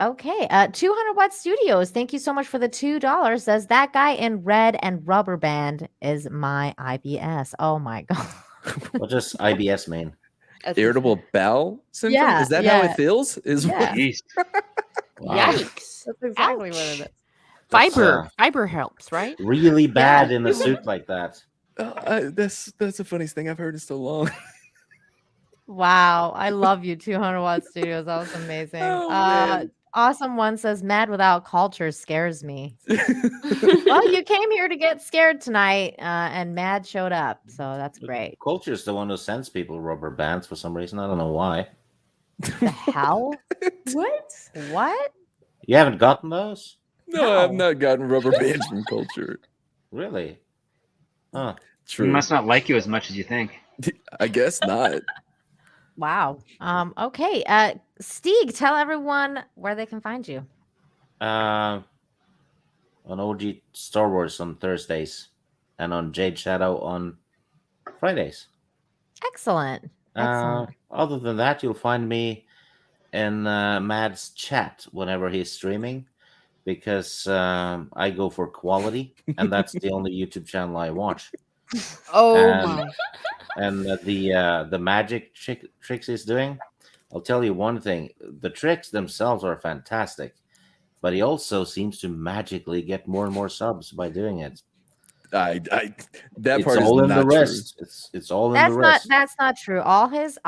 Okay. 200 Watt Studios. Thank you so much for the $2. Says that guy in red and rubber band is my IBS. Oh my god. What does IBS mean? That's Irritable bowel syndrome. Yeah, Is that how yeah. it feels? Is what- Yeah. Jeez. Wow. Yikes. That's exactly Ouch. what it is. That's, Fiber helps, right? really bad in a suit like that. That's the funniest thing I've heard in so long. Wow. I love you, 200 Watt Studios. That was amazing. Oh, man. Awesome One says mad without culture scares me. Well, you came here to get scared tonight, and Mad showed up. So that's great. Culture is the one who sends people rubber bands for some reason. I don't know why. The hell? What? What? You haven't gotten those? No, I've No. not gotten rubber bands from culture. Really? Huh. He True. must not like you as much as you think. I guess not. Wow. Okay. Steeg, tell everyone where they can find you. On OG Star Wars on Thursdays and on Jade Shadow on Fridays. Excellent. Excellent. Other than that, you'll find me in Mad's chat whenever he's streaming because I go for quality, and that's the only YouTube channel I watch. Oh And- my. And the magic tricks he's doing, I'll tell you one thing: the tricks themselves are fantastic, but he also seems to magically get more and more subs by doing it. That It's part all is in not the true. wrist. It's all in That's the not wrist. that's not true. All his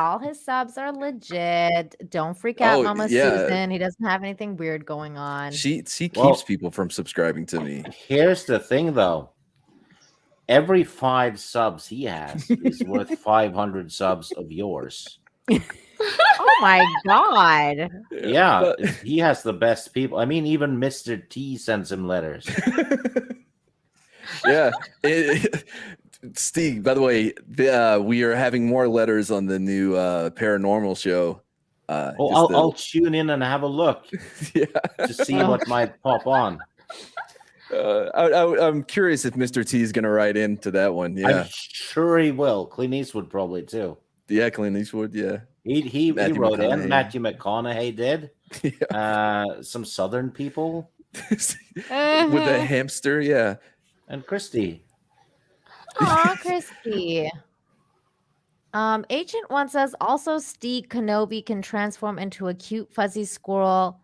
subs are legit. Don't freak out, Oh, Mama yeah. Susan. He doesn't have anything weird going on. She keeps Well- people from subscribing to me. Here's the thing, though. Every 5 subs he has is worth 500 subs of yours. Oh my god. Yeah, but- he has the best people. I mean, even Mr. T sends him letters. Yeah. Steve, by the way, we are having more letters on the new paranormal show. I'll tune in and have a look yeah. to see what might pop on. I'm curious if Mr. T is going to write into that one. Yeah. I'm sure he will. Clint Eastwood probably too. Yeah, Clint Eastwood. Yeah. He Matthew wrote in. McConaughey. Matthew McConaughey did. Some Southern people With the hamster. Yeah. and Christy. Aw, Christy. Agent One says also Steve Kenobi can transform into a cute fuzzy squirrel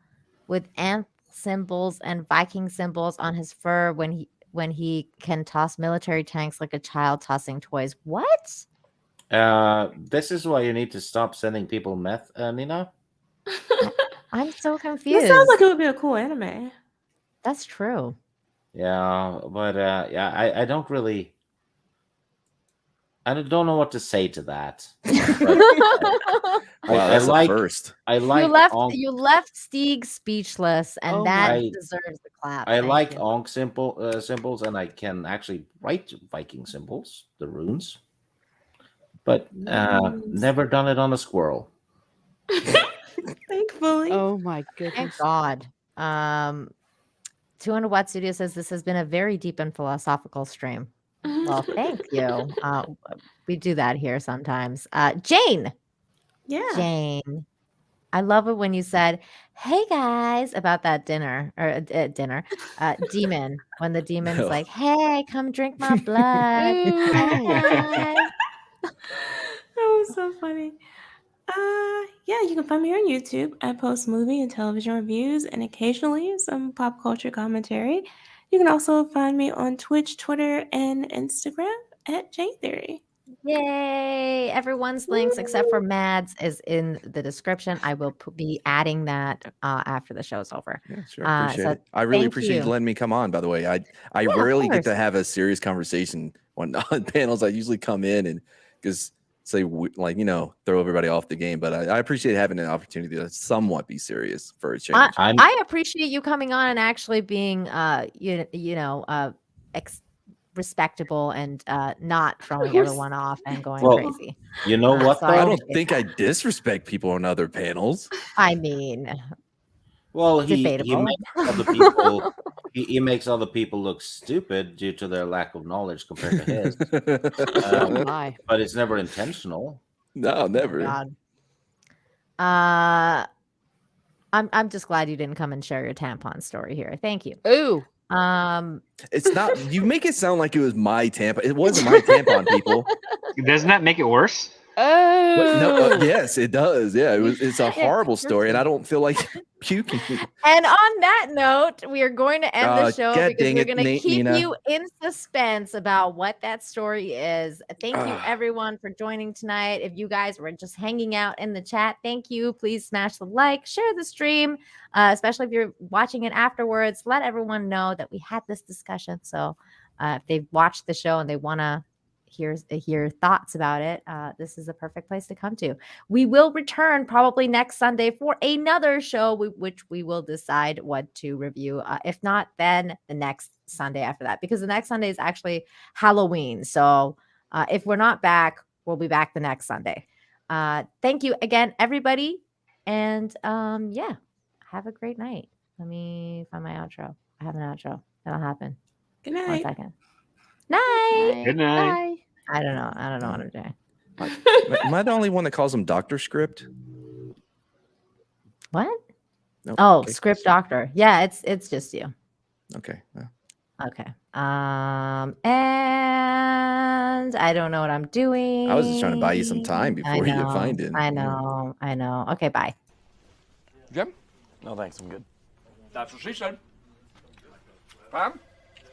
with ant symbols and Viking symbols on his fur when he can toss military tanks like a child tossing toys. What? This is why you need to stop sending people meth, Nina. I'm so confused. It sounds like it would be a cool anime. That's true. Yeah, but I don't really. I don't know what to say to that. Wow, I that's the like. first. I like. You left Stieg speechless, and Oh that my- deserves the clap. I Thank like you. Ankh symbols, and I can actually write Viking symbols, the runes. But never done it on a squirrel. Thankfully. Oh my Thank goodness. God. 200 Watt Studio says this has been a very deep and philosophical stream. Well, thank you. We do that here sometimes. Jayne. Yeah. Jayne. I love it when you said, "Hey guys," about that dinner or demon. When the demon's No. like, "Hey, come drink my blood." Ooh. Hey. That was so funny. Yeah, you can find me on YouTube. I post movie and television reviews and occasionally some pop culture commentary. You can also find me on Twitch, Twitter, and Instagram at Jayne Theory. Yay! Everyone's links except for Mads is in the description. I will be adding that after the show's over. Yeah, sure. Appreciate So it. I really thank appreciate you you. letting me come on, by the way. I of rarely get course. to have a serious conversation on panels. I usually come in and because say like, throw everybody off the game. But I appreciate having an opportunity to somewhat be serious for a change. I appreciate you coming on and actually being respectable and not throwing everyone off and going Well, crazy. You know what? so though? I don't appreciate think that. I disrespect people on other panels. I mean, Well, he debatable. makes other people he makes other people look stupid due to their lack of knowledge compared to his. Oh my. But it's never intentional. No, Oh, never. God. I'm just glad you didn't come and share your tampon story here. Thank you. Ooh. It's not. You make it sound like it was my tampon. It wasn't my tampon, people. Doesn't that make it worse? Oh. But no, yes, it does. Yeah, it's a Yeah, horrible story, and I don't feel like puking. And on that note, we are going to end the show God because dang we're it, going to keep Nina. you in suspense about what that story is. Thank you, everyone, for joining tonight. If you guys were just hanging out in the chat, thank you. Please smash the like, share the stream, especially if you're watching it afterwards. Let everyone know that we had this discussion. So if they've watched the show and they want to hear thoughts about it, this is the perfect place to come to. We will return probably next Sunday for another show, which we will decide what to review. If not, then the next Sunday after that, because the next Sunday is actually Halloween. So if we're not back, we'll be back the next Sunday. Thank you again, everybody. And yeah, have a great night. Let me find my outro. I have an outro. That'll happen. Good 1 night. second. Night. Good night. Bye. I don't know what I'm doing. Am I the only one that calls him Doctor Script? What? No. Oh, Okay. script doctor. Yeah, it's just you. Okay. Well, Okay. And I don't know what I'm doing. I was just trying to buy you some time before you find it. I know. Okay, bye. Jim? No, thanks. I'm good. That's what she said. Pam?